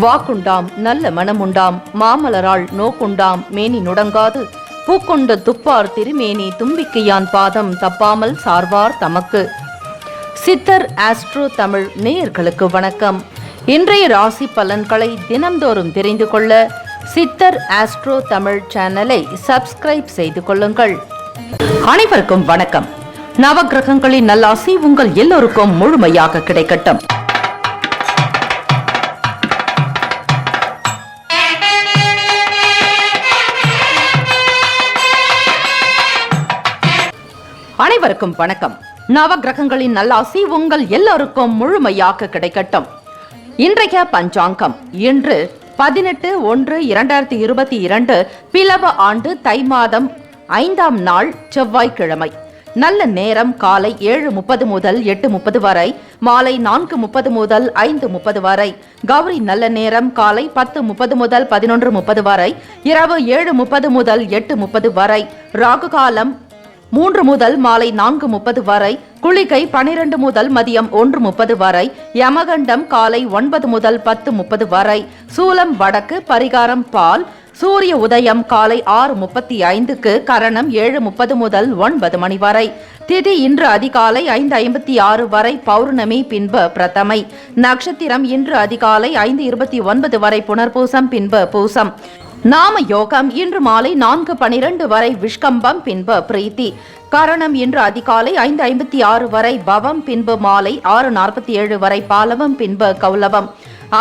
வாக்குண்டாம் நல்ல மனமுண்டாம் மாமலரால் நோக்குண்டாம் மேனி நுடங்காது பூக்கொண்ட துப்பார் திருமேனி தும்பிக்கையான் பாதம் தப்பாமல் சார்வார் தமக்கு. சித்தர் ஆஸ்ட்ரோ தமிழ் நேயர்களுக்கு வணக்கம். இன்றைய ராசி பலன்களை தினம்தோறும் தெரிந்து கொள்ள சித்தர் ஆஸ்ட்ரோ தமிழ் சேனலை சப்ஸ்கிரைப் செய்து கொள்ளுங்கள். அனைவருக்கும் வணக்கம். நவகிரகங்களின் நல்லாசி உங்கள் எல்லோருக்கும் முழுமையாக கிடைக்கட்டும். அனைவருக்கும் வணக்கம். நவகிரகங்களின் நல்லாசி உங்கள் எல்லோருக்கும் முழுமையாக கிடைக்கட்டும். இன்றைய பஞ்சாங்கம் இன்று 18/1/2022 பிலவ ஆண்டு தை மாதம் 5ஆம் நாள் செவ்வாய்க்கிழமை. நல்ல நேரம் காலை 7:30 முதல் 8:30 வரை, மாலை 4:30 முதல் 5:30 வரை. கௌரி நல்ல நேரம் காலை 10:30 முதல் 11:30 வரை, இரவு 7:30 முதல் 8:30 வரை. ராகு காலம் 3 முதல் மாலை 4:30 வரை, குளிகை 12 முதல் மதியம் 1:30 வரை, யமகண்டம் காலை 9 முதல் 10:30 வரை, சூலம் வடக்கு, பரிகாரம் பால். சூரிய உதயம் காலை 6:35க்கு, கரணம் 7:30 முதல் 9 மணி வரை. திதி இன்று அதிகாலை 5:56 வரை பௌர்ணமி, பின்பு பிரதமை. நட்சத்திரம் இன்று அதிகாலை 5:29 வரை புனர்பூசம், பின்பு பூசம். நாம யோகம் இன்று மாலை 4:12 வரை விஷ்கம்பம், பின்பு பிரீத்தி. கரணம் இன்று அதிகாலை 5:56 வரை பவம், பின்பு மாலை 6:47 வரை பாலவம், பின்பு கௌலவம்.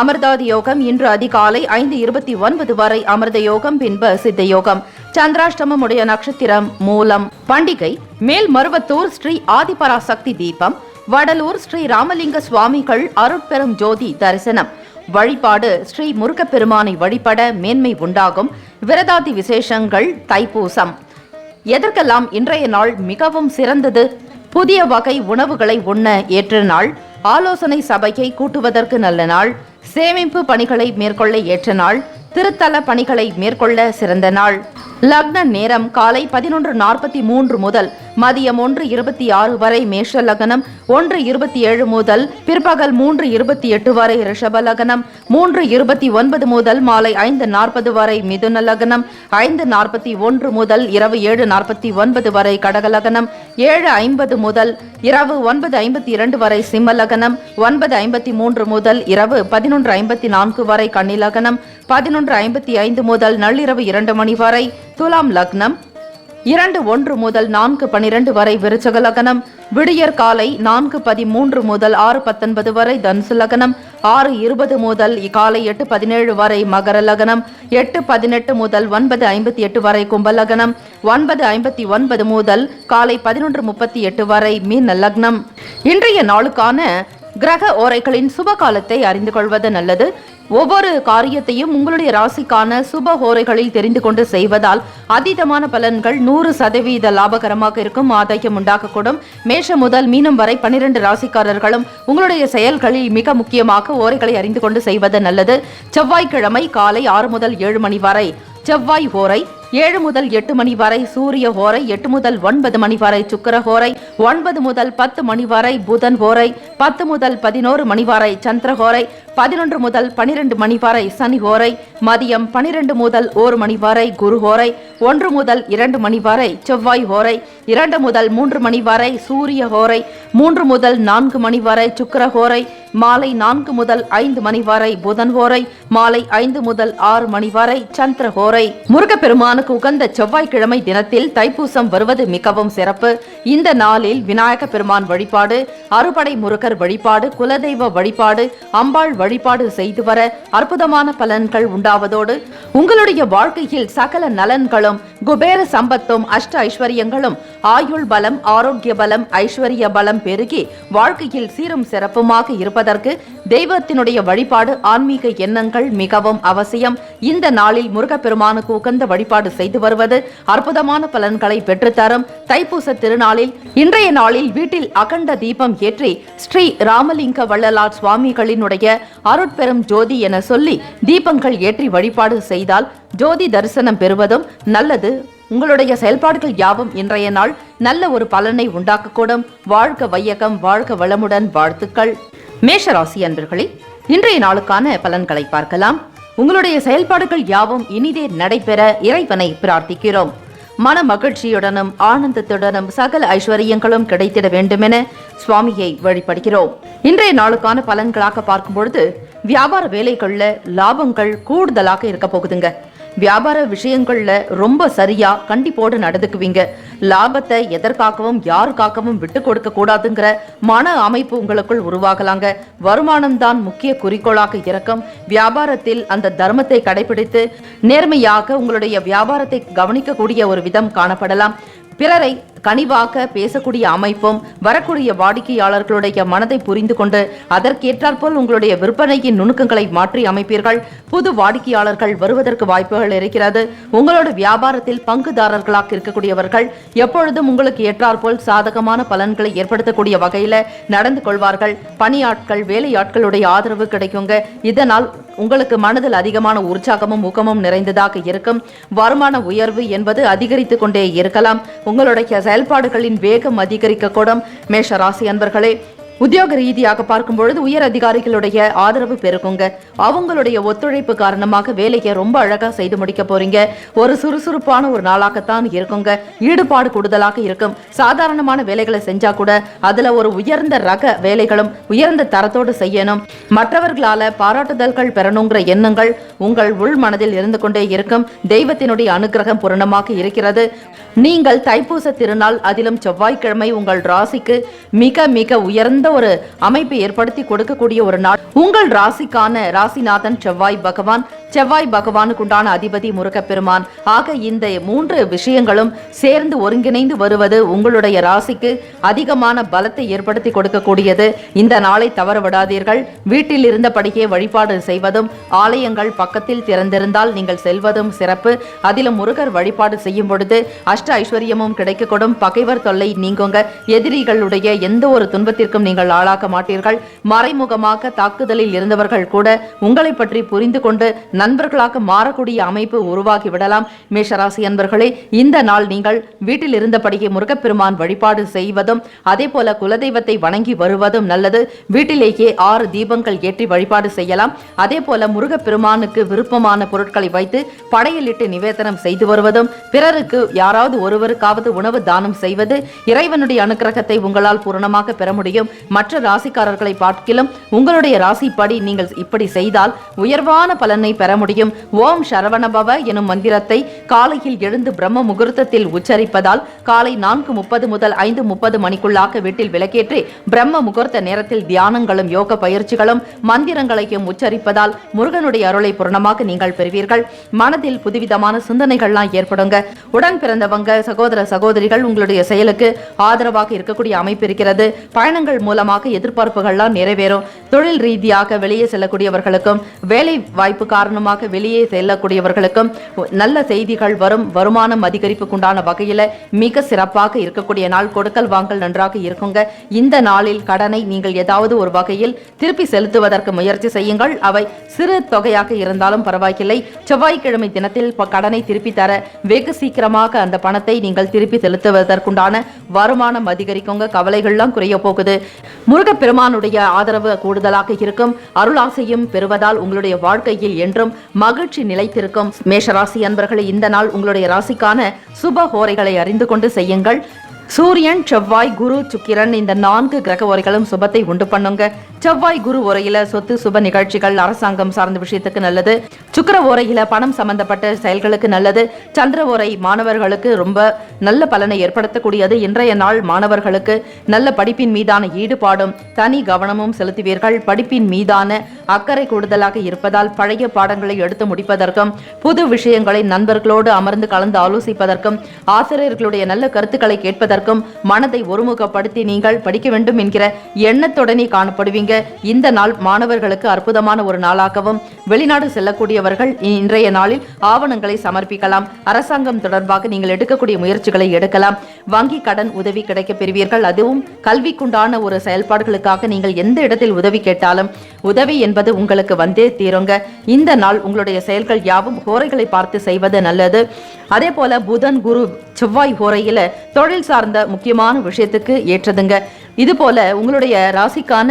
அமிர்தாதி யோகம் இன்று அதிகாலை 5:29 வரை அமிர்த யோகம், பின்பு சித்த யோகம். சந்திராஷ்டமம் உடைய நட்சத்திரம் மூலம். பண்டிகை மேல்மருவத்தூர் ஸ்ரீ ஆதிபராசக்தி தீபம், வடலூர் ஸ்ரீ ராமலிங்க சுவாமிகள் அருட்பெரும் ஜோதி தரிசனம். வழிபாடு ஸ்ரீ முருகப்பெருமானை வழிபட மேன்மை உண்டாகும். விரதாதி விசேஷங்கள் தைப்பூசம். எதற்கெல்லாம் இன்றைய நாள் மிகவும் சிறந்தது? புதிய வகை உணவுகளை உண்ண ஏற்ற நாள், ஆலோசனை சபையை கூட்டுவதற்கு நல்ல நாள், சேமிப்பு பணிகளை மேற்கொள்ள ஏற்ற நாள், திருத்தல பணிகளை மேற்கொள்ள சிறந்த நாள். லக்ன நேரம் காலை 11:43 முதல் மதியம் 1:26 வரை மேஷ லக்னம், 1:27 முதல் பிற்பகல் 3:28 வரை ரிஷப லக்னம், 3:29 முதல் மாலை 5:40 வரை மிதுன லக்னம், 5:41 முதல் இரவு 7:49 வரை கடக லக்னம், 7:50 முதல் இரவு 9:52 வரை சிம்ம லக்னம், 9:53 முதல் இரவு 11:54 வரை கன்னி லக்னம், 11:55 முதல் நள்ளிரவு 2 மணி வரை துலாம் லக்னம், 2:01 முதல் 4:12 வரை விருச்சக லக்னம், விடியற் காலை 4:13 முதல் 6:19 வரை தனுசு லக்னம், 6:20 முதல் காலை 8:17 வரை மகர லக்னம், 8:18 முதல் 9:58 வரை கும்ப லக்னம், 9:59 முதல் காலை 11:38 வரை மீன லக்னம். இன்றைய நாளுக்கான கிரக ஓரைகளின் சுப காலத்தை அறிந்து கொள்வது நல்லது. ஒவ்வொரு காரியத்தையும் உங்களுடைய ராசிக்கான சுப ஹோரைகளில் தெரிந்து கொண்டு செய்வதால் அதீதமான பலன்கள் 100% லாபகரமாக இருக்கும். ஆதாயம் உண்டாகக்கூடும். மேஷம் முதல் மீனம் வரை 12 ராசிக்காரர்களும் உங்களுடைய செயல்களில் மிக முக்கியமாக ஓரைகளை அறிந்து கொண்டு செய்வது நல்லது. செவ்வாய்க்கிழமை காலை 6 முதல் 7 மணி வரை செவ்வாய் ஹோரை, 7 முதல் 8 மணி வரை சூரிய ஹோரை, 8 முதல் 9 மணி வரை சுக்கிர ஹோரை, 9 முதல் 10 மணி வரை புதன் ஹோரை, 10 முதல் 11 மணி வரை சந்திர ஹோரை, 11 முதல் 12 மணி வரை சனி ஹோரை, மதியம் 12 முதல் 1 மணி வரை குரு ஹோரை, 1 முதல் 2 மணி வரை செவ்வாய் ஹோரை, 2 முதல் 3 மணி வரை சூரிய ஹோரை, 3 முதல் 4 மணி வரை சுக்கிர ஹோரை, மாலை 4 முதல் 5 மணி வரை புதன் ஹோரை, மாலை 5 முதல் 6 மணி வரை சந்திர ஹோரை. முருகப்பெருமானுக்கு உகந்த செவ்வாய்க்கிழமை தினத்தில் தைப்பூசம் வருவது மிகவும் சிறப்பு. இந்த நாளில் விநாயக பெருமான் வழிபாடு, அறுபடை முருகர் வழிபாடு, குலதெய்வ வழிபாடு, அம்பாள் வழிபாடு செய்து வர அற்புதமான பலன்கள் உண்டாவதோடு உங்களுடைய வாழ்க்கையில் சகல நலன்களும், குபேர சம்பத்தும், அஷ்ட ஐஸ்வர்யங்களும், ஆயுள் பலம், ஆரோக்கிய பலம், ஐஸ்வர்ய பலம் பெருகி வாழ்க்கையில் சீரும் சிறப்புமாக இருப்பதற்கு தெய்வத்தினுடைய வழிபாடு, ஆன்மீக எண்ணங்கள் மிகவும் அவசியம். இந்த நாளில் முருகப்பெருமானுக்கு உகந்த வழிபாடு செய்து வருவது அற்புதமான பலன்களை பெற்றுத்தரும். தைப்பூச திருநாளில் இன்றைய நாளில் வீட்டில் அகண்ட தீபம் ஏற்றி ஸ்ரீ ராமலிங்க வள்ளலார் சுவாமிகளினுடைய அருட்பெரும் ஜோதி என சொல்லி தீபங்கள் ஏற்றி வழிபாடு செய்தால் ஜோதி தரிசனம் பெறுவதும் நல்லது. உங்களுடைய செயல்பாடுகள் யாவும் இன்றைய நாள் நல்ல ஒரு பலனை உண்டாக்கக்கூடும். வாழ்க வையகம், வாழ்க வளமுடன். வாழ்த்துக்கள். மேஷராசி அன்பர்களே, இன்றைய நாளுக்கான பலன்களை பார்க்கலாம். உங்களுடைய செயல்பாடுகள் யாவும் இனிதே நடைபெற இறைவனை பிரார்த்திக்கிறோம். மன மகிழ்ச்சியுடனும் ஆனந்தத்துடனும் சகல ஐஸ்வர்யங்களும் கிடைத்திட வேண்டுமென சுவாமியை வழிபடுகிறோம். இன்றைய நாளுக்கான பலன்களாக பார்க்கும் பொழுது வியாபார வேலைகள்ல லாபங்கள் கூடுதலாக இருக்க போகுதுங்க. வியாபார விஷயங்கள்ல ரொம்ப சரியா கண்டிப்போடு நடந்துக்குவீங்க. லாபத்தை எதற்காகவும் யாருக்காகவும் விட்டு கொடுக்க கூடாதுங்கிற மன அமைப்பு உங்களுக்குள் உருவாகலாங்க. வருமானம் தான் முக்கிய குறிக்கோளாக இருக்கும். வியாபாரத்தில் அந்த தர்மத்தை கடைபிடித்து நேர்மையாக உங்களுடைய வியாபாரத்தை கவனிக்கக்கூடிய ஒரு விதம் காணப்படலாம். பிறரை கனிவாக பேசக்கூடிய அமைப்பும் வரக்கூடிய வாடிக்கையாளர்களுடைய மனதை புரிந்து கொண்டு அதற்கேற்றாற்போல் உங்களுடைய விற்பனையின் நுணுக்கங்களை மாற்றி அமைப்பீர்கள். புது வாடிக்கையாளர்கள் வருவதற்கு வாய்ப்புகள் இருக்கிறது. உங்களோட வியாபாரத்தில் பங்குதாரர்களாக இருக்கக்கூடியவர்கள் எப்பொழுதும் உங்களுக்கு ஏற்றாற்போல் சாதகமான பலன்களை ஏற்படுத்தக்கூடிய வகையில நடந்து கொள்வார்கள். பணியாட்கள் வேலையாட்களுடைய ஆதரவு கிடைக்குங்க. இதனால் உங்களுக்கு மனதில் அதிகமான உற்சாகமும் ஊக்கமும் நிறைந்ததாக இருக்கும். வருமான உயர்வு என்பது அதிகரித்துக் கொண்டே இருக்கலாம். உங்களுடைய செயல்பாடுகளின் வேகம் அதிகரிக்க கூடும். மேஷ ராசி அன்பர்களே, உத்தியோக ரீதியாக பார்க்கும் பொழுது உயர் அதிகாரிகளுடைய ஆதரவு பெருக்குங்க. அவங்களுடைய ஒத்துழைப்பு காரணமாக வேலையை ரொம்ப அழகா செய்து முடிக்க போறீங்க. ஒரு சுறுசுறுப்பான ஒரு நாளாகத்தான் இருக்குங்க. ஈடுபாடு கூடுதலாக இருக்கும். சாதாரணமான வேலைகளை செஞ்சா கூட அதுல ஒரு உயர்ந்த ரக வேலைகளும் உயர்ந்த தரத்தோடு செய்யணும். மற்றவர்களால பாராட்டுதல்கள் பெறணுங்கிற எண்ணங்கள் உங்கள் உள் மனதில் இருந்து கொண்டே இருக்கும். தெய்வத்தினுடைய அனுகிரகம் பூரணமாக இருக்கிறது. நீங்கள் தைப்பூச திருநாள், அதிலும் செவ்வாய்க்கிழமை உங்கள் ராசிக்கு மிக மிக உயர்ந்த ஒரு அமைப்பை ஏற்படுத்தி கொடுக்கக்கூடிய ஒரு நாள். உங்கள் ராசிக்கான ராசிநாதன் செவ்வாய் பகவானுக்குண்டான அதிபதி முருகப்பெருமான். ஆக இந்த 3 விஷயங்களும் சேர்ந்து ஒருங்கிணைந்து வருவது உங்களுடைய ராசிக்கு அதிகமான பலத்தை ஏற்படுத்தி கொடுக்கக்கூடியது. இந்த நாளை தவற விடாதீர்கள். வீட்டில் இருந்தபடியே வழிபாடு செய்வதும் ஆலயங்கள் பக்கத்தில் திறந்திருந்தால் நீங்கள் செல்வதும் சிறப்பு. அதிலும் முருகர் வழிபாடு செய்யும் பொழுது அஷ்ட ஐஸ்வர்யமும் கிடைக்கக்கூடும். பகைவர் தொல்லை நீங்குங்க. எதிரிகளுடைய எந்த ஒரு துன்பத்திற்கும் நீங்கள் ஆளாக்க மாட்டீர்கள். மறைமுகமாக தாக்குதலில் இருந்தவர்கள் கூட உங்களை பற்றி புரிந்து கொண்டு நண்பர்களாக மாறக்கூடிய அமைப்பு உருவாகிவிடலாம். மேஷராசி அன்பர்களே, இந்த நாள் நீங்கள் வீட்டில் இருந்தபடியே முருகப்பெருமான் வழிபாடு செய்வதும் அதே போல குலதெய்வத்தை வணங்கி வருவதும் நல்லது. வீட்டிலேயே 6 தீபங்கள் ஏற்றி வழிபாடு செய்யலாம். அதே போல முருகப்பெருமானுக்கு விருப்பமான பொருட்களை வைத்து படையலிட்டு நிவேதனம் செய்து வருவதும், பிறருக்கு யாராவது ஒருவருக்காவது உணவு தானம் செய்வது இறைவனுடைய அனுக்கிரகத்தை உங்களால் பூரணமாக பெற முடியும். மற்ற ராசிக்காரர்களை பார்க்கிலும் உங்களுடைய ராசிப்படி நீங்கள் இப்படி செய்தால் உயர்வான பலனை பெற முடியும். ஓம் சரவணபவ எனும் மந்திரத்தை காலையில் எழுந்து பிரம்ம முகூர்த்தத்தில் உச்சரிப்பதால் காலை 4:30 முதல் 5:30 மணிக்குள்ளாக வீட்டில் விளக்கேற்றி பிரம்ம முகூர்த்த நேரத்தில் தியானங்களும் யோக பயிற்சிகளும் மந்திரங்களையும் உச்சரிப்பதால் முருகனுடைய அருளை பூரணமாக நீங்கள் பெறுவீர்கள். மனதில் புதுவிதமான சிந்தனைகள்லாம் ஏற்படுங்க. உடன் பிறந்தவங்க சகோதர சகோதரிகள் உங்களுடைய செயலுக்கு ஆதரவாக இருக்கக்கூடிய அமைப்பு இருக்கிறது. பயணங்கள் மூலமாக எதிர்பார்ப்புகள்லாம் நிறைவேறும். தொழில் ரீதியாக வெளியே செல்லக்கூடியவர்களுக்கும் வேலை வாய்ப்பு காரணமாக வெளியே செல்லக்கூடியவர்களுக்கும் நல்ல செய்திகள் வரும். வருமானம் அதிகரிப்புக்குண்டான வகையில மிக சிறப்பாக இருக்கக்கூடிய நாள். கொடுக்கல் வாங்கல் நன்றாக இருக்குங்க. இந்த நாளில் கடனை நீங்கள் ஏதாவது ஒரு வகையில் திருப்பி செலுத்துவதற்கு முயற்சி செய்யுங்கள். அவை சிறு தொகையாக இருந்தாலும் பரவாயில்லை. செவ்வாய்க்கிழமை தினத்தில் கடனை திருப்பி தர வெகு சீக்கிரமாக அந்த பணத்தை நீங்கள் திருப்பி செலுத்துவதற்குண்டான வருமானம் அதிகரிக்குங்க. கவலைகள்லாம் குறைய போகுது. முருகப்பெருமானுடைய ஆதரவு கூடுதலாக இருக்கும். அருளாசையும் பெறுவதால் உங்களுடைய வாழ்க்கையில் என்றும் மகிழ்ச்சி நிலைத்திருக்கும். மேஷராசி அன்பர்களே, இந்த நாள் உங்களுடைய ராசிக்கான சுப ஹோரைகளை அறிந்து கொண்டு செய்யுங்கள். சூரியன், செவ்வாய், குரு, சுக்கிரன் இந்த 4 கிரக உரைகளும் சுபத்தை உண்டு பண்ணுங்க. செவ்வாய் குரு உரையில சொத்து சுப நிகழ்ச்சிகள் அரசாங்கம் சார்ந்த விஷயத்துக்கு நல்லது. சுக்கிர உரையில பணம் சம்பந்தப்பட்ட செயல்களுக்கு நல்லது. சந்திர உரை மாணவர்களுக்கு ரொம்ப நல்ல பலனை ஏற்படுத்தக்கூடியது. இன்றைய நாள் மாணவர்களுக்கு நல்ல படிப்பின் மீதான ஈடுபாடும் தனி கவனமும் செலுத்துவீர்கள். படிப்பின் மீதான அக்கறை கூடுதலாக இருப்பதால் பழைய பாடங்களை எடுத்து முடிப்பதற்கும் புது விஷயங்களை நண்பர்களோடு அமர்ந்து கலந்து ஆலோசிப்பதற்கும் ஆசிரியர்களுடைய நல்ல கருத்துக்களை கேட்பதற்கும் மனதை ஒருமுகப்படுத்தி நீங்கள் படிக்க வேண்டும் என்கிற எண்ணத்துடனே காணப்படுவீங்க. இந்த நாள் மாணவர்களுக்கு அற்புதமான ஒரு நாளாகவும், வெளிநாடு செல்லக்கூடியவர்கள் இன்றைய நாளில் ஆவணங்களை சமர்ப்பிக்கலாம். அரசாங்கம் தொடர்பாக நீங்கள் எடுக்கக்கூடிய முயற்சிகளை எடுக்கலாம். வங்கி கடன் உதவி கிடைக்க பெறுவீர்கள். அதுவும் கல்விக்குண்டான ஒரு செயல்பாடுகளுக்காக நீங்கள் எந்த இடத்தில் உதவி கேட்டாலும் உதவி என்பது உங்களுக்கு வந்தே தீருங்க. இந்த நாள் உங்களுடைய செயல்கள் யாவும் ஹோரைகளை பார்த்து செய்வது நல்லது. அதே போல புதன், குரு, செவ்வாய் ஹோரையில தொழில் சார்ந்த முக்கியமான விஷயத்துக்கு ஏற்றதுங்க. இது போல உங்களுடைய ராசிக்கான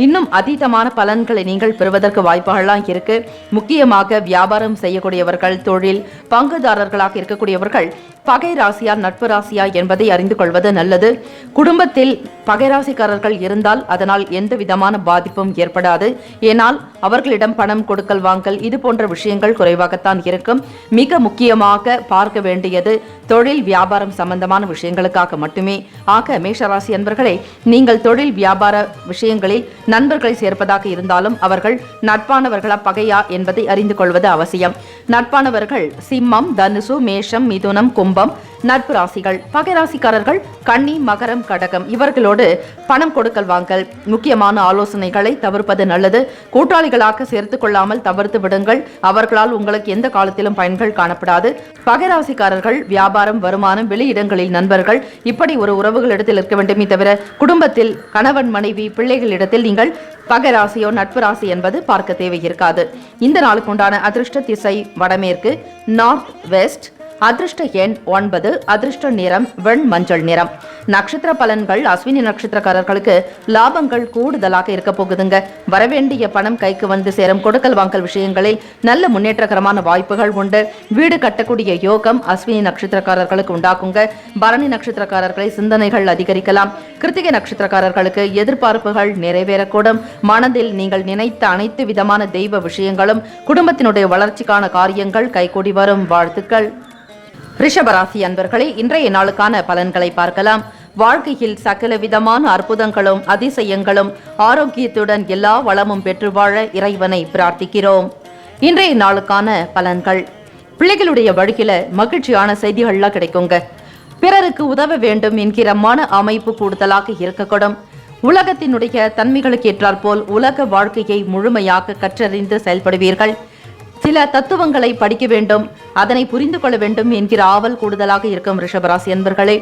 இன்னும் அதீதமான பலன்களை நீங்கள் பெறுவதற்கு வாய்ப்புகள்லாம் இருக்கு. முக்கியமாக வியாபாரம் செய்யக்கூடியவர்கள், தொழில் பங்குதாரர்களாக இருக்கக்கூடியவர்கள் பகை ராசியா நட்பு ராசியா என்பதை அறிந்து கொள்வது நல்லது. குடும்பத்தில் பகை ராசிக்காரர்கள் இருந்தால் அதனால் எந்த விதமான பாதிப்பும் ஏற்படாது. ஏனால் அவர்களிடம் பணம் கொடுக்கல் வாங்கல் இது போன்ற விஷயங்கள் குறைவாகத்தான் இருக்கும். மிக முக்கியமாக பார்க்க வேண்டியது தொழில் வியாபாரம் சம்பந்தமான விஷயங்களுக்காக மட்டுமே. ஆக மேஷராசி அன்பர்களே, நீங்கள் தொழில் வியாபார விஷயங்களில் நண்பர்களை சேர்ப்பதாக இருந்தாலும் அவர்கள் நட்பானவர்களா பகையா என்பதை அறிந்து கொள்வது அவசியம். நட்பானவர்கள் சிம்மம், தனுசு, மேஷம், மிதுனம், கும்பம் நட்பு ராசிகள். பகை ராசிக்காரர்கள் கன்னி, மகரம், கடகம். இவர்களோடு பணம் கொடுக்கல் வாங்கல், முக்கியமான ஆலோசனைகளை தவிர்ப்பது நல்லது. கூட்டாளிகளாக சேர்த்துக் கொள்ளாமல் தவிர்த்து விடுங்கள். அவர்களால் உங்களுக்கு எந்த காலத்திலும் பயன்கள் காணப்படாது. பகை ராசிக்காரர்கள் வியாபாரம், வருமானம், வெளியிடங்களில் நண்பர்கள் இப்படி ஒரு உறவுகளிடத்தில் இருக்க வேண்டுமே தவிர குடும்பத்தில் கணவன், மனைவி, பிள்ளைகளிடத்தில் நீங்கள் பகை ராசியோ நட்பு ராசி என்பது பார்க்க தேவை இருக்காது. இந்த நாளுக்கு உண்டான அதிர்ஷ்ட திசை வடமேற்கு, நார்த் வெஸ்ட். அதிர்ஷ்ட எண் 9. அதிர்ஷ்ட நிறம் வெண் மஞ்சள் நிறம். நட்சத்திர பலன்கள் அஸ்வினி நட்சத்திரக்காரர்களுக்கு லாபங்கள் கூடுதலாக இருக்க போகுதுங்க. வரவேண்டிய பணம் கைக்கு வந்து சேரும். கொடுக்கல் வாங்கல் விஷயங்களில் நல்ல முன்னேற்றகரமான வாய்ப்புகள் உண்டு. வீடு கட்டக்கூடிய யோகம் அஸ்வினி நட்சத்திரக்காரர்களுக்கு உண்டாக்குங்க. பரணி நட்சத்திரக்காரர்களை சிந்தனைகள் அதிகரிக்கலாம். கிருத்திகை நட்சத்திரக்காரர்களுக்கு எதிர்பார்ப்புகள் நிறைவேறக்கூடும். மனதில் நீங்கள் நினைத்த அனைத்து விதமான தெய்வ விஷயங்களும், குடும்பத்தினுடைய வளர்ச்சிக்கான காரியங்கள் கைகூடி வரும். வாழ்த்துக்கள். ரிஷபராசி அன்பர்களே, இன்றைய நாளுக்கான பலன்களை பார்க்கலாம். வாழ்க்கையில் சகல விதமான அற்புதங்களும் அதிசயங்களும் ஆரோக்கியத்துடன் எல்லா வளமும் பெற்று வாழ இறைவனை பிரார்த்திக்கிறோம். இன்றைய நாளுக்கான பலன்கள். பிள்ளைகளுடைய வழியில மகிழ்ச்சியான செய்திகள்லாம் கிடைக்குங்க. பிறருக்கு உதவ வேண்டும் என்கிற மன அமைப்பு கூடுதலாக இருக்கக்கூடும். உலகத்தினுடைய தன்மைகளுக்கு ஏற்றாற்போல் உலக வாழ்க்கையை முழுமையாக கற்றறிந்து செயல்படுவீர்கள். சில தத்துவங்களை படிக்க வேண்டும், அதனை புரிந்து கொள்ள வேண்டும் என்கிற ஆவல் கூடுதலாக இருக்கும். ரிஷபராசி அன்பர்களே,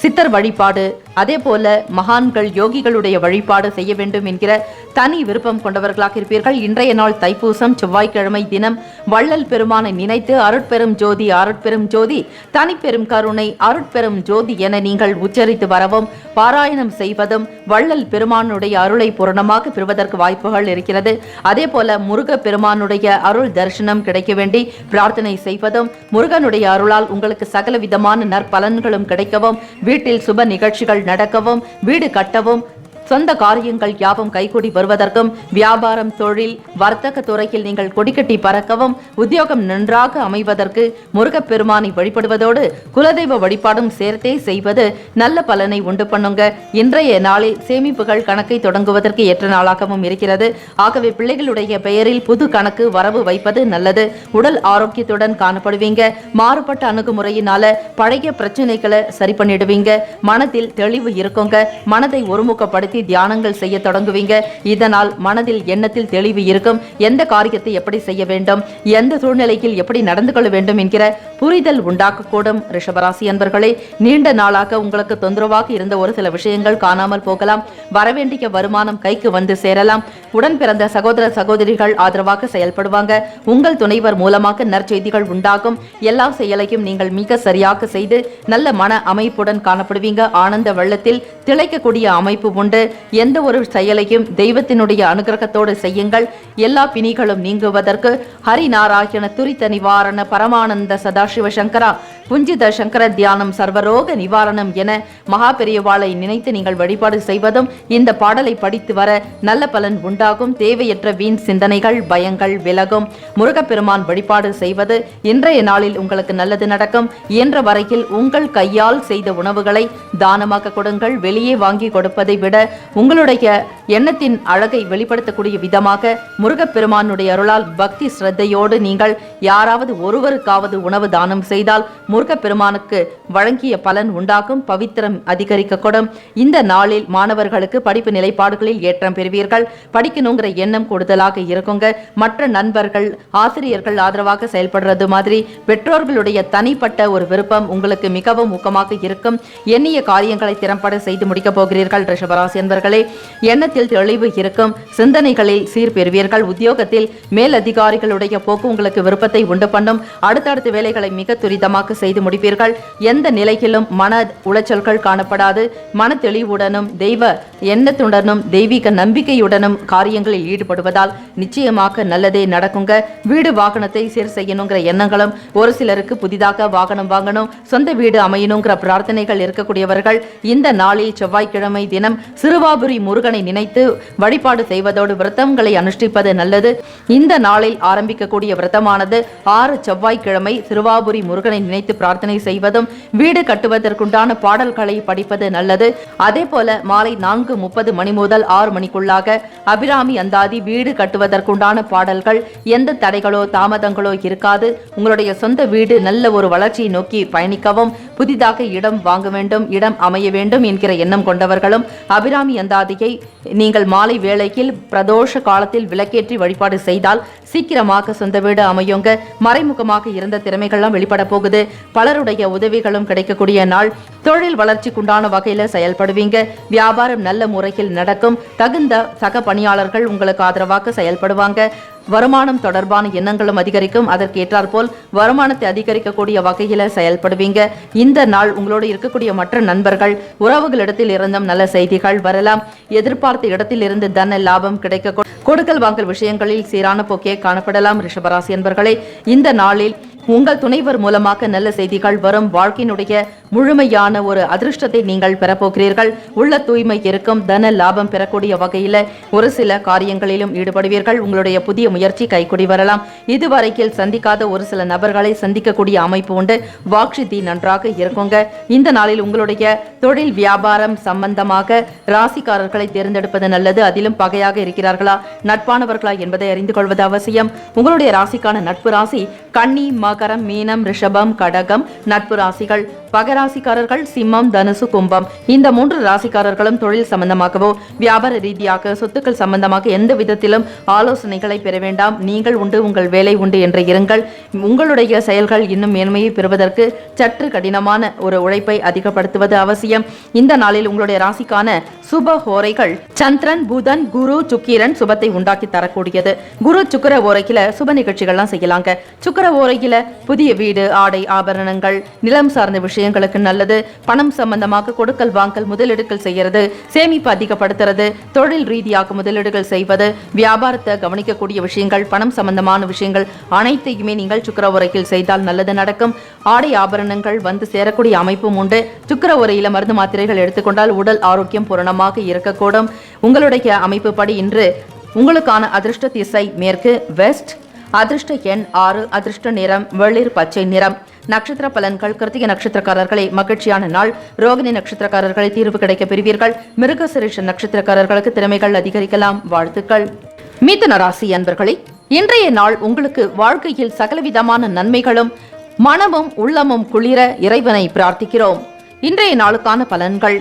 சித்தர் வழிபாடு, அதே போல மகான்கள் யோகிகளுடைய வழிபாடு செய்ய வேண்டும் என்கிற தனி விருப்பம் கொண்டவர்களாக இருப்பீர்கள். இன்றைய நாள் தைப்பூசம், செவ்வாய்க்கிழமை தினம் வள்ளல் பெருமானை நினைத்து அருட்பெரும் ஜோதி அருட்பெரும் ஜோதி தனிப்பெரும் கருணை அருட்பெரும் ஜோதி என நீங்கள் உச்சரித்து வரவும் பாராயணம் செய்வதும் வள்ளல் பெருமானுடைய அருளை பூரணமாக பெறுவதற்கு வாய்ப்புகள் இருக்கிறது. அதே போல முருக பெருமானுடைய அருள் தரிசனம் கிடைக்க வேண்டி பிரார்த்தனை செய்வதும், முருகனுடைய அருளால் உங்களுக்கு சகல விதமான நற்பலன்களும் கிடைக்கவும், வீட்டில் சுப நிகழ்ச்சிகள் நடக்கவும், வீடு கட்டவும், சொந்த காரியங்கள் யாவும் கைகூடி வருவதற்கும், வியாபாரம், தொழில், வர்த்தக துறையில் நீங்கள் கொடிக்கட்டி பறக்கவும், உத்தியோகம் நன்றாக அமைவதற்கு முருகப்பெருமானை வழிபடுவதோடு குலதெய்வ வழிபாடும் சேர்த்தே செய்வது நல்ல பலனை உண்டு பண்ணுங்க. இன்றைய நாளில் சேமிப்புகள் கணக்கை தொடங்குவதற்கு ஏற்ற நாளாகவும் இருக்கிறது. ஆகவே பிள்ளைகளுடைய பெயரில் புது கணக்கு வரவு வைப்பது நல்லது. உடல் ஆரோக்கியத்துடன் காணப்படுவீங்க. மாறுபட்ட அணுகுமுறையினால பழைய பிரச்சனைகளை சரி பண்ணிடுவீங்க. மனதில் தெளிவு இருக்குங்க. மனதை ஒருமுகப்படுத்தி தியானங்கள் செய்ய தொடங்குவீங்க. இதனால் மனதில் எண்ணத்தில் தெளிவு இருக்கும். எந்த காரியத்தை எப்படி செய்ய வேண்டும், எந்த சூழ்நிலையில் எப்படி நடந்து கொள்ள வேண்டும் என்கிற புரிதல் உண்டாக்கக்கூடும். ரிஷபராசி அன்பர்களே, நீண்ட நாளாக உங்களுக்கு தொந்தரவாக இருந்த ஒரு சில விஷயங்கள் காணாமல் போகலாம். வரவேண்டிய வருமானம் கைக்கு வந்து சேரலாம். உடன் பிறந்த சகோதர சகோதரிகள் ஆதரவாக செயல்படுவாங்க. உங்கள் துணைவர் மூலமாக நற்செய்திகள் உண்டாகும். எல்லா செயலையும் நீங்கள் மிக சரியாக செய்து நல்ல மன அமைப்புடன் காணப்படுவீங்க. ஆனந்த வெள்ளத்தில் திளைக்கக்கூடிய அமைப்பு உண்டு. எந்த ஒரு செயலையும் தெய்வத்தினுடைய அனுகிரகத்தோடு செய்யுங்கள். எல்லா பிணிகளும் நீங்குவதற்கு ஹரிநாராயண துரித நிவாரண பரமானந்த சதாசிவ சங்கரா புஞ்சித சங்கர தியானம் சர்வரோக நிவாரணம் என மகா பெரியவாளை நினைத்து நீங்கள் வழிபாடு செய்வதும், இந்த பாடலை படித்து வர நல்ல பலன் உண்டாகும். தேவையற்ற வீண் சிந்தனைகள், பயங்கள் விலகும். முருகப்பெருமான் வழிபாடு செய்வது இன்றைய நாளில் உங்களுக்கு நல்லது நடக்கும். இயன்ற வரையில் உங்கள் கையால் செய்த உணவுகளை தானமாக கொடுங்கள். வெளியே வாங்கி கொடுப்பதை விட உங்களுடைய எண்ணத்தின் அழகை வெளிப்படுத்தக்கூடிய விதமாக முருகப்பெருமானுடைய அருளால் பக்தி ஸ்ரத்தையோடு நீங்கள் யாராவது ஒருவருக்காவது உணவு தானம் செய்தால் முருகப்பெருமானுக்கு வழங்கிய பலன் உண்டாகும். பவித்திரம் அதிகரிக்கக்கூடும். இந்த நாளில் மாணவர்களுக்கு படிப்பு நிலைப்பாடுகளில் ஏற்றம் பெறுவீர்கள். படிக்கணுங்கிற எண்ணம் கூடுதலாக இருக்குங்க. மற்ற நண்பர்கள், ஆசிரியர்கள் ஆதரவாக செயல்படுறது மாதிரி பெற்றோர்களுடைய தனிப்பட்ட ஒரு விருப்பம் உங்களுக்கு மிகவும் ஊக்கமாக இருக்கும். எண்ணிய காரியங்களை திறம்பட செய்து முடிக்கப் போகிறீர்கள். ரிஷபராசி என்பர்களே, எண்ணத்தில் தெளிவு இருக்கும். சிந்தனைகளில் சீர்பெறுவீர்கள். உத்தியோகத்தில் மேலதிகாரிகளுடைய போக்கு உங்களுக்கு விருப்பத்தை உண்டு பண்ணும். அடுத்தடுத்த வேலைகளை மிக துரிதமாக செய்து செய்து முடிப்பீர்கள். எந்த நிலையிலும் மன உளைச்சல்கள் காணப்படாது. மன தெளிவுடனும் தெய்வ எண்ணத்துடனும் தெய்வீக நம்பிக்கையுடனும் காரியங்களில் ஈடுபடுவதால் நிச்சயமாக நல்லதே நடக்குங்க. வீடு வாகனத்தை சீர் செய்யணுங்கிற எண்ணங்களும், ஒரு சிலருக்கு புதிதாக வாகனம் வாங்கணும், சொந்த வீடு அமையணுங்கிற பிரார்த்தனைகள் இருக்கக்கூடியவர்கள் இந்த நாளில் செவ்வாய்க்கிழமை தினம் சிறுவாபுரி முருகனை நினைத்து வழிபாடு செய்வதோடு விரதங்களை அனுஷ்டிப்பது நல்லது. இந்த நாளில் ஆரம்பிக்கக்கூடிய விரதமானது 6 செவ்வாய்க்கிழமை சிறுவாபுரி முருகனை நினைத்து பிரார்த்தனை செய்வதும், வீடு கட்டுவதற்குண்டான பாடல்களை படிப்பது நல்லது. அதே போல மாலை 4:30 மணி முதல் 6 மணிக்குள்ளாக அபிராமி அந்தாதி வீடு கட்டுவதற்குண்டான பாடல்கள். எந்த தடைகளோ தாமதங்களோ இருக்காது. உங்களுடைய சொந்த வீடு நல்ல ஒரு வளர்ச்சியை நோக்கி பயணிக்கவும், புதிதாக இடம் வாங்க வேண்டும், இடம் அமைய வேண்டும் என்கிற எண்ணம் கொண்டவர்களும் அபிராமி அந்தாதியை நீங்கள் மாலை வேளையில் பிரதோஷ காலத்தில் விளக்கேற்றி வழிபாடு செய்தால் சீக்கிரமாக சொந்த வீடு அமையுங்க. மறைமுகமாக இருந்த திறமைகள்லாம் வெளிப்பட போகுது. பலருடைய உதவிகளும் கிடைக்கக்கூடிய நாள். தொழில் வளர்ச்சிக்குண்டான வகையில செயல்படுவீங்க. வியாபாரம் நல்ல முறையில் நடக்கும். தகுந்த சக பணியாளர்கள் உங்களுக்கு ஆதரவாக செயல்படுவாங்க. வருமானம் தொடர்பான எண்ணங்களும் அதிகரிக்கும். அதற்கு ஏற்றாற்போல் வருமானத்தை அதிகரிக்கக்கூடிய வகையில செயல்படுவீங்க. இந்த நாள் உங்களோடு இருக்கக்கூடிய மற்ற நண்பர்கள், உறவுகளிடத்தில் இருந்தும் நல்ல செய்திகள் வரலாம். எதிர்பார்த்த இடத்தில் இருந்து தன லாபம் கிடைக்க, கொடுக்கல் வாங்கல் விஷயங்களில் சீரான போக்கே காணப்படலாம். ரிஷபராசி என்பர்களே, இந்த நாளில் உங்கள் துணைவர் மூலமாக நல்ல செய்திகள் வரும். வாழ்க்கையினுடைய முழுமையான ஒரு அதிர்ஷ்டத்தை நீங்கள் பெறப்போகிறீர்கள். உள்ள தூய்மை இருக்கும். தன லாபம் பெறக்கூடிய வகையில ஒரு சில காரியங்களிலும் ஈடுபடுவீர்கள். உங்களுடைய புதிய முயற்சி கைக்கூடி வரலாம். இதுவரையில் சந்திக்காத ஒரு சில நபர்களை சந்திக்கக்கூடிய அமைப்பு உண்டு. வாக்குறுதி நன்றாக இருக்குங்க. இந்த நாளில் உங்களுடைய தொழில் வியாபாரம் சம்பந்தமாக ராசிக்காரர்களை தேர்ந்தெடுப்பது நல்லது. அதிலும் பகையாக இருக்கிறார்களா, நட்பானவர்களா என்பதை அறிந்து கொள்வது அவசியம். உங்களுடைய ராசிக்கான நட்பு ராசி கன்னி, மகரம், மீனம், ரிஷபம், கடகம் நட்பு ராசிகள். பகராசிக்காரர்கள் சிம்மம், தனுசு, கும்பம். இந்த 3 ராசிக்காரர்களும் தொழில் சம்பந்தமாகவோ வியாபார ரீதியாக சொத்துக்கள் சம்பந்தமாக எந்த விதத்திலும் ஆலோசனைகளை பெற வேண்டாம். நீங்கள் உண்டு, உங்கள் வேலை உண்டு என்று இருங்கள். உங்களுடைய செயல்கள் இன்னும் மேன்மையை பெறுவதற்கு சற்று கடினமான ஒரு உழைப்பை அதிகப்படுத்துவது அவசியம். இந்த நாளில் உங்களுடைய ராசிக்கான சுப ஹோரைகள் சந்திரன், புதன், குரு, சுக்கிரன் சுபத்தை உண்டாக்கி தரக்கூடியது. குரு சுக்கிர ஓரையில சுப நிகழ்ச்சிகள்லாம் செய்யலாங்க. சுக்கிர ஓரையில புதிய வீடு, ஆடை, ஆபரணங்கள், நிலம் சார்ந்த விஷயங்களுக்கு நல்லது. பணம் சம்பந்தமாக கொடுக்கல் வாங்கல், முதலீடுகள் செய்யறது, சேமிப்பு அதிகப்படுத்துறது, தொழில் ரீதியாக முதலீடுகள் செய்வது, வியாபாரத்தை கவனிக்கக்கூடிய விஷயங்கள், பணம் சம்பந்தமான விஷயங்கள் அனைத்தையுமே நீங்கள் சுக்கிர உரையில் செய்தால் நல்லது நடக்கும். ஆடை ஆபரணங்கள் வந்து சேரக்கூடிய அமைப்பும் உண்டு. சுக்கிர உரையில மருந்து மாத்திரைகள் எடுத்துக்கொண்டால் உடல் ஆரோக்கியம் பூரணமாக இருக்கக்கூடும். உங்களுடைய அமைப்பு படி இன்று உங்களுக்கான அதிர்ஷ்ட திசை மேற்கு, வெஸ்ட். அதிர்ஷ்ட எண் 6. அதிர்ஷ்ட நிறம் வெளிர் பச்சை நிறம். நட்சத்திர பலன்கள். கிருத்திகை நட்சத்திரக்காரர்களை மகிழ்ச்சியான நாள். ரோகிணி நட்சத்திரக்காரர்களை தீர்வு கிடைக்க பெறுவீர்கள். மிருகசிரீஷ நட்சத்திரக்காரர்களுக்கு திறமைகள் அதிகரிக்கலாம். வாழ்த்துக்கள். மிதுன ராசி அன்பர்களே, இன்றைய நாள் உங்களுக்கு வாழ்க்கையில் சகலவிதமான நன்மைகளும் மனமும் உள்ளமும் குளிர இறைவனை பிரார்த்திக்கிறோம். இன்றைய நாளுக்கான பலன்கள்.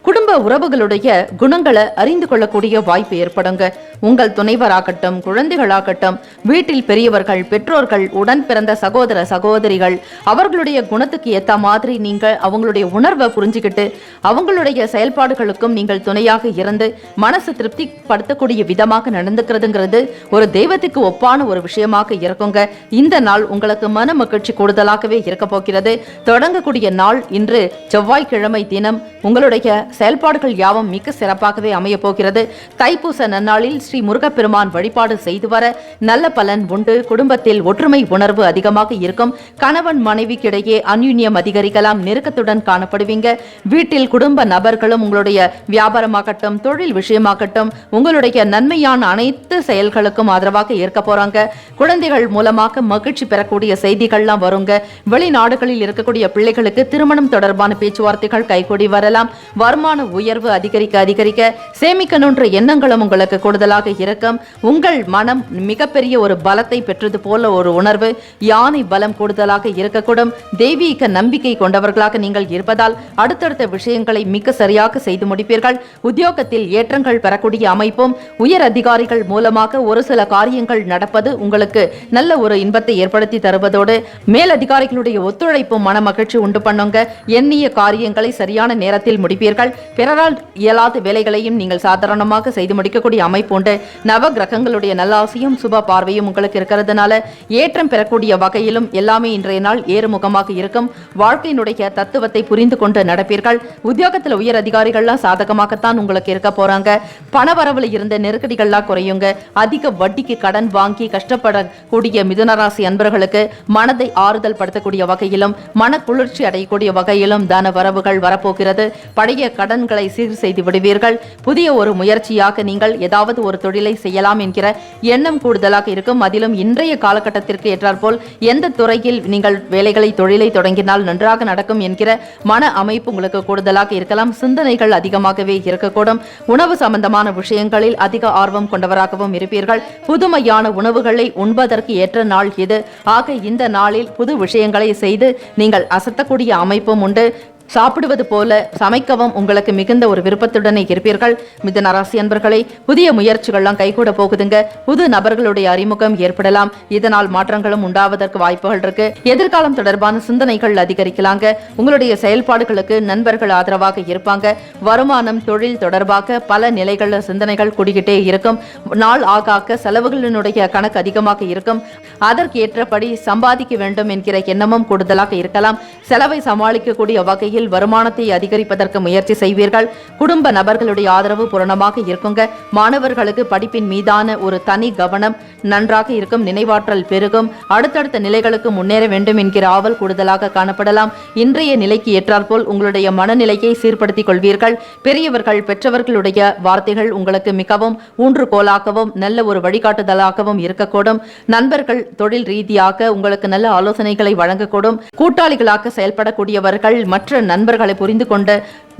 குடும்ப உறவுகளுடைய குணங்களை அறிந்து கொள்ளக்கூடிய வாய்ப்பு ஏற்படுங்க. உங்கள் துணைவராகட்டும், குழந்தைகளாகட்டும், வீட்டில் பெரியவர்கள், பெற்றோர்கள், உடன் பிறந்த சகோதர சகோதரிகள், அவர்களுடைய குணத்துக்கு ஏற்ற மாதிரி நீங்கள் அவங்களுடைய உணர்வை புரிஞ்சுக்கிட்டு அவங்களுடைய செயல்பாடுகளுக்கும் நீங்கள் துணையாக இருந்து மனசு திருப்திப்படுத்தக்கூடிய விதமாக நடந்துக்கிறதுங்கிறது ஒரு தெய்வத்துக்கு ஒப்பான ஒரு விஷயமாக இருக்குங்க. இந்த நாள் உங்களுக்கு மன மகிழ்ச்சி கூடுதலாகவே இருக்க போகிறது. தொடங்கக்கூடிய நாள் இன்று செவ்வாய்க்கிழமை தினம். உங்களுடைய செயல்பாடுகள் யாவும் மிக சிறப்பாகவே அமைய போகிறது. தைப்பூச நன்னாளில் ஸ்ரீ முருகப்பெருமான் வழிபாடு செய்து வர நல்ல பலன் உண்டு. குடும்பத்தில் ஒற்றுமை உணர்வு அதிகமாக இருக்கும். கணவன் மனைவிக்கிடையே அந்யுன்யம் அதிகரிக்கலாம். நெருக்கத்துடன் காணப்படுவீங்க. வீட்டில் குடும்ப நபர்களும் உங்களுடைய வியாபாரமாகட்டும், தொழில் விஷயமாகட்டும், உங்களுடைய நன்மையான அனைத்து செயல்களுக்கும் ஆதரவாக இருக்க போறாங்க. குழந்தைகள் மூலமாக மகிழ்ச்சி பெறக்கூடிய செய்திகள்லாம் வருங்க. வெளிநாடுகளில் இருக்கக்கூடிய பிள்ளைகளுக்கு திருமணம் தொடர்பான பேச்சுவார்த்தைகள் கைகூடி வரலாம். வருமான உயர்வு அதிகரிக்க சேமிக்கணுன்ற எண்ணங்களும் உங்களுக்கு கூடுதலாக இருக்கும். உங்கள் மனம் மிகப்பெரிய ஒரு பலத்தை பெற்றது போல ஒரு உணர்வு, யானை பலம் கூடுதலாக இருக்கக்கூடும். தெய்வீக நம்பிக்கை கொண்டவர்களாக நீங்கள் இருப்பதால் அடுத்தடுத்த விஷயங்களை மிக சரியாக செய்து முடிப்பீர்கள். உத்தியோகத்தில் ஏற்றங்கள் பெறக்கூடிய அமைப்பும், உயர் அதிகாரிகள் மூலமாக ஒரு சில காரியங்கள் நடப்பது உங்களுக்கு நல்ல ஒரு இன்பத்தை ஏற்படுத்தி தருவதோடு மேல் அதிகாரிகளுடைய ஒத்துழைப்பும் மன மகிழ்ச்சி உண்டு பண்ணுங்க. எண்ணிய காரியங்களை சரியான நேரத்தில் முடிப்பீர்கள். செய்வீர்கள். பிறரால் இயலாத வேலைகளையும் நீங்கள் சாதாரணமாக செய்து முடிக்கக்கூடிய அமைப்பு உண்டு. நவ கிரகங்களுடைய நல்லாசையும் சுப பார்வையும் உங்களுக்கு இருக்கிறதுனால ஏற்றம் பெறக்கூடிய வகையிலும் எல்லாமே இன்றைய நாள் ஏறுமுகமாக இருக்கும். வாழ்க்கையினுடைய தத்துவத்தை புரிந்து கொண்டு நடப்பீர்கள். உத்தியோகத்தில் உயர் அதிகாரிகள்லாம் சாதகமாகத்தான் உங்களுக்கு இருக்க போறாங்க. பணவரவுல இருந்த நெருக்கடிகள்லாம் குறையுங்க. அதிக வட்டிக்கு கடன் வாங்கி கஷ்டப்படக்கூடிய மிதுனராசி அன்பர்களுக்கு மனதை ஆறுதல் படுத்தக்கூடிய வகையிலும் மன குளிர்ச்சி அடையக்கூடிய வகையிலும் தன வரவுகள் வரப்போகிறது. பழைய கடன்களை சீர் செய்து விடுவீர்கள். புதிய ஒரு முயற்சியாக நீங்கள் ஏதாவது ஒரு தொழிலை செய்யலாம் என்கிற எண்ணம் கூடுதலாக இருக்கும். அதிலும் இன்றைய காலகட்டத்திற்கு ஏற்றாற்போல் எந்த துறையில் நீங்கள் வேலைகளை தொழிலை தொடங்கினால் நன்றாக நடக்கும் என்கிற மன அமைப்பு உங்களுக்கு கூடுதலாக இருக்கலாம். சிந்தனைகள் அதிகமாகவே இருக்கக்கூடும். உணவு சம்பந்தமான விஷயங்களில் அதிக ஆர்வம் கொண்டவராகவும் இருப்பீர்கள். புதுமையான உணவுகளை உண்பதற்கு ஏற்ற நாள் இது. ஆக இந்த நாளில் புது விஷயங்களை செய்து நீங்கள் அசத்தக்கூடிய அமைப்பும் உண்டு. சாப்பிடுவது போல சமைக்கவும் உங்களுக்கு மிகுந்த ஒரு விருப்பத்துடனே இருப்பீர்கள். மிதுன ராசி அன்பர்களே, புதிய முயற்சிகள்லாம் கைகூட போகுதுங்க. புது நபர்களுடைய அறிமுகம் ஏற்படலாம். இதனால் மாற்றங்களும் உண்டாவதற்கு வாய்ப்புகள் இருக்கு. எதிர்காலம் தொடர்பான சிந்தனைகள் அதிகரிக்கலாங்க. உங்களுடைய செயல்பாடுகளுக்கு நண்பர்கள் ஆதரவாக இருப்பாங்க. வருமானம் தொழில் தொடர்பாக பல நிலைகளில் சிந்தனைகள் கூடிக்கிட்டே இருக்கும். நாள் ஆக செலவுகளினுடைய கணக்கு அதிகமாக இருக்கும். அதற்கு ஏற்றபடி சம்பாதிக்க வேண்டும் என்கிற எண்ணமும் கூடுதலாக இருக்கலாம். செலவை சமாளிக்கக்கூடிய வகையில் வருமானத்தை அதிகரிப்பதற்கு முயற்சி செய்வீர்கள். குடும்ப நபர்களுடைய ஆதரவு பூரணமாக இருக்குங்க. மாணவர்களுக்கு படிப்பின் மீதான ஒரு தனி கவனம் நன்றாக இருக்கும். நினைவாற்றல் பெருகும். அடுத்தடுத்த நிலைகளுக்கு முன்னேற வேண்டும் என்கிற ஆவல் கூடுதலாக காணப்படலாம். இன்றைய நிலைக்கு ஏற்றாற்போல் உங்களுடைய மனநிலையை சீர்படுத்திக் கொள்வீர்கள். பெரியவர்கள் பெற்றவர்களுடைய வார்த்தைகள் உங்களுக்கு மிகவும் ஊன்றுகோலாகவும் நல்ல ஒரு வழிகாட்டுதலாகவும் இருக்கக்கூடும். நண்பர்கள் தொழில் ரீதியாக உங்களுக்கு நல்ல ஆலோசனைகளை வழங்கக்கூடும். கூட்டாளிகளாக செயல்படக்கூடியவர்கள் மற்ற நண்பர்களை புரிந்து கொண்டு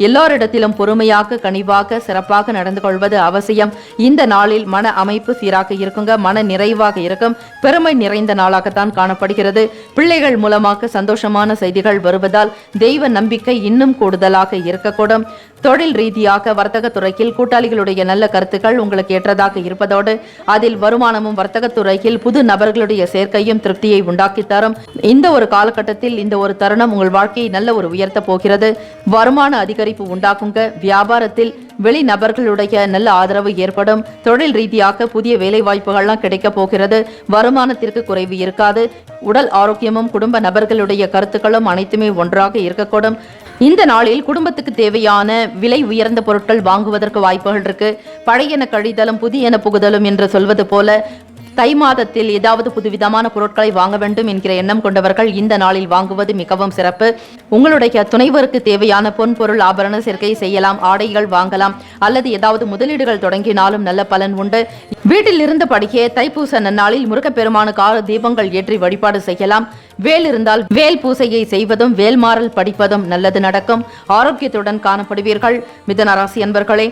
எல்லோரிடத்திலும் பொறுமையாக கனிவாக சிறப்பாக நடந்து கொள்வது அவசியம். இந்த நாளில் மன அமைப்பு சீராக இருக்குங்க. மன நிறைவாக இருக்கும். பெருமை நிறைந்த நாளாகத்தான் காணப்படுகிறது. பிள்ளைகள் மூலமாக சந்தோஷமான செய்திகள் வருவதால் தெய்வ நம்பிக்கை இன்னும் கூடுதலாக இருக்கக்கூடும். தொழில் ரீதியாக வர்த்தக துறையில் கூட்டாளிகளுடைய நல்ல கருத்துக்கள் உங்களுக்கு ஏற்றதாக இருப்பதோடு அதில் வருமானமும் வர்த்தக துறையில் புது நபர்களுடைய சேர்க்கையும் திருப்தியை உண்டாக்கி தரும். இந்த ஒரு காலகட்டத்தில் இந்த ஒரு தருணம் உங்கள் வாழ்க்கையை நல்ல ஒரு உயர்த்த போகிறது. வருமான அதிகரிப்பு உண்டாக்குங்க. வியாபாரத்தில் வெளி நபர்களுடைய நல்ல ஆதரவு ஏற்படும். தொழில் ரீதியாக புதிய வேலை வாய்ப்புகள்லாம் கிடைக்க போகிறது. வருமானத்திற்கு குறைவு இருக்காது. உடல் ஆரோக்கியமும் குடும்ப நபர்களுடைய கருத்துக்களும் அனைத்துமே ஒன்றாக இருக்கக்கூடும். இந்த நாளில் குடும்பத்துக்கு தேவையான விலை உயர்ந்த பொருட்கள் வாங்குவதற்கு வாய்ப்புகள் இருக்கு. பழையன கழிதலும் புதியன புகுதலும் என்று சொல்வது போல தை மாதத்தில் ஏதாவது புதுவிதமான பொருட்களை வாங்க வேண்டும் என்கிற எண்ணம் கொண்டவர்கள் இந்த நாளில் வாங்குவது மிகவும் சிறப்பு. உங்களுடைய துணைவருக்கு தேவையான பொன் பொருள் ஆபரண சேர்க்கை செய்யலாம். ஆடைகள் வாங்கலாம் அல்லது ஏதாவது முதலீடுகள் தொடங்கினாலும் நல்ல பலன் உண்டு. வீட்டில் இருந்தபடியே தைப்பூச நன்னாளில் முருகப்பெருமானுக்காக தீபங்கள் ஏற்றி வழிபாடு செய்யலாம். வேல் இருந்தால் வேல் பூசையை செய்வதும் வேல்மாறல் படிப்பதும் நல்லது நடக்கும். ஆரோக்கியத்துடன் காணப்படுவீர்கள். மிதுன ராசி அன்பர்களே,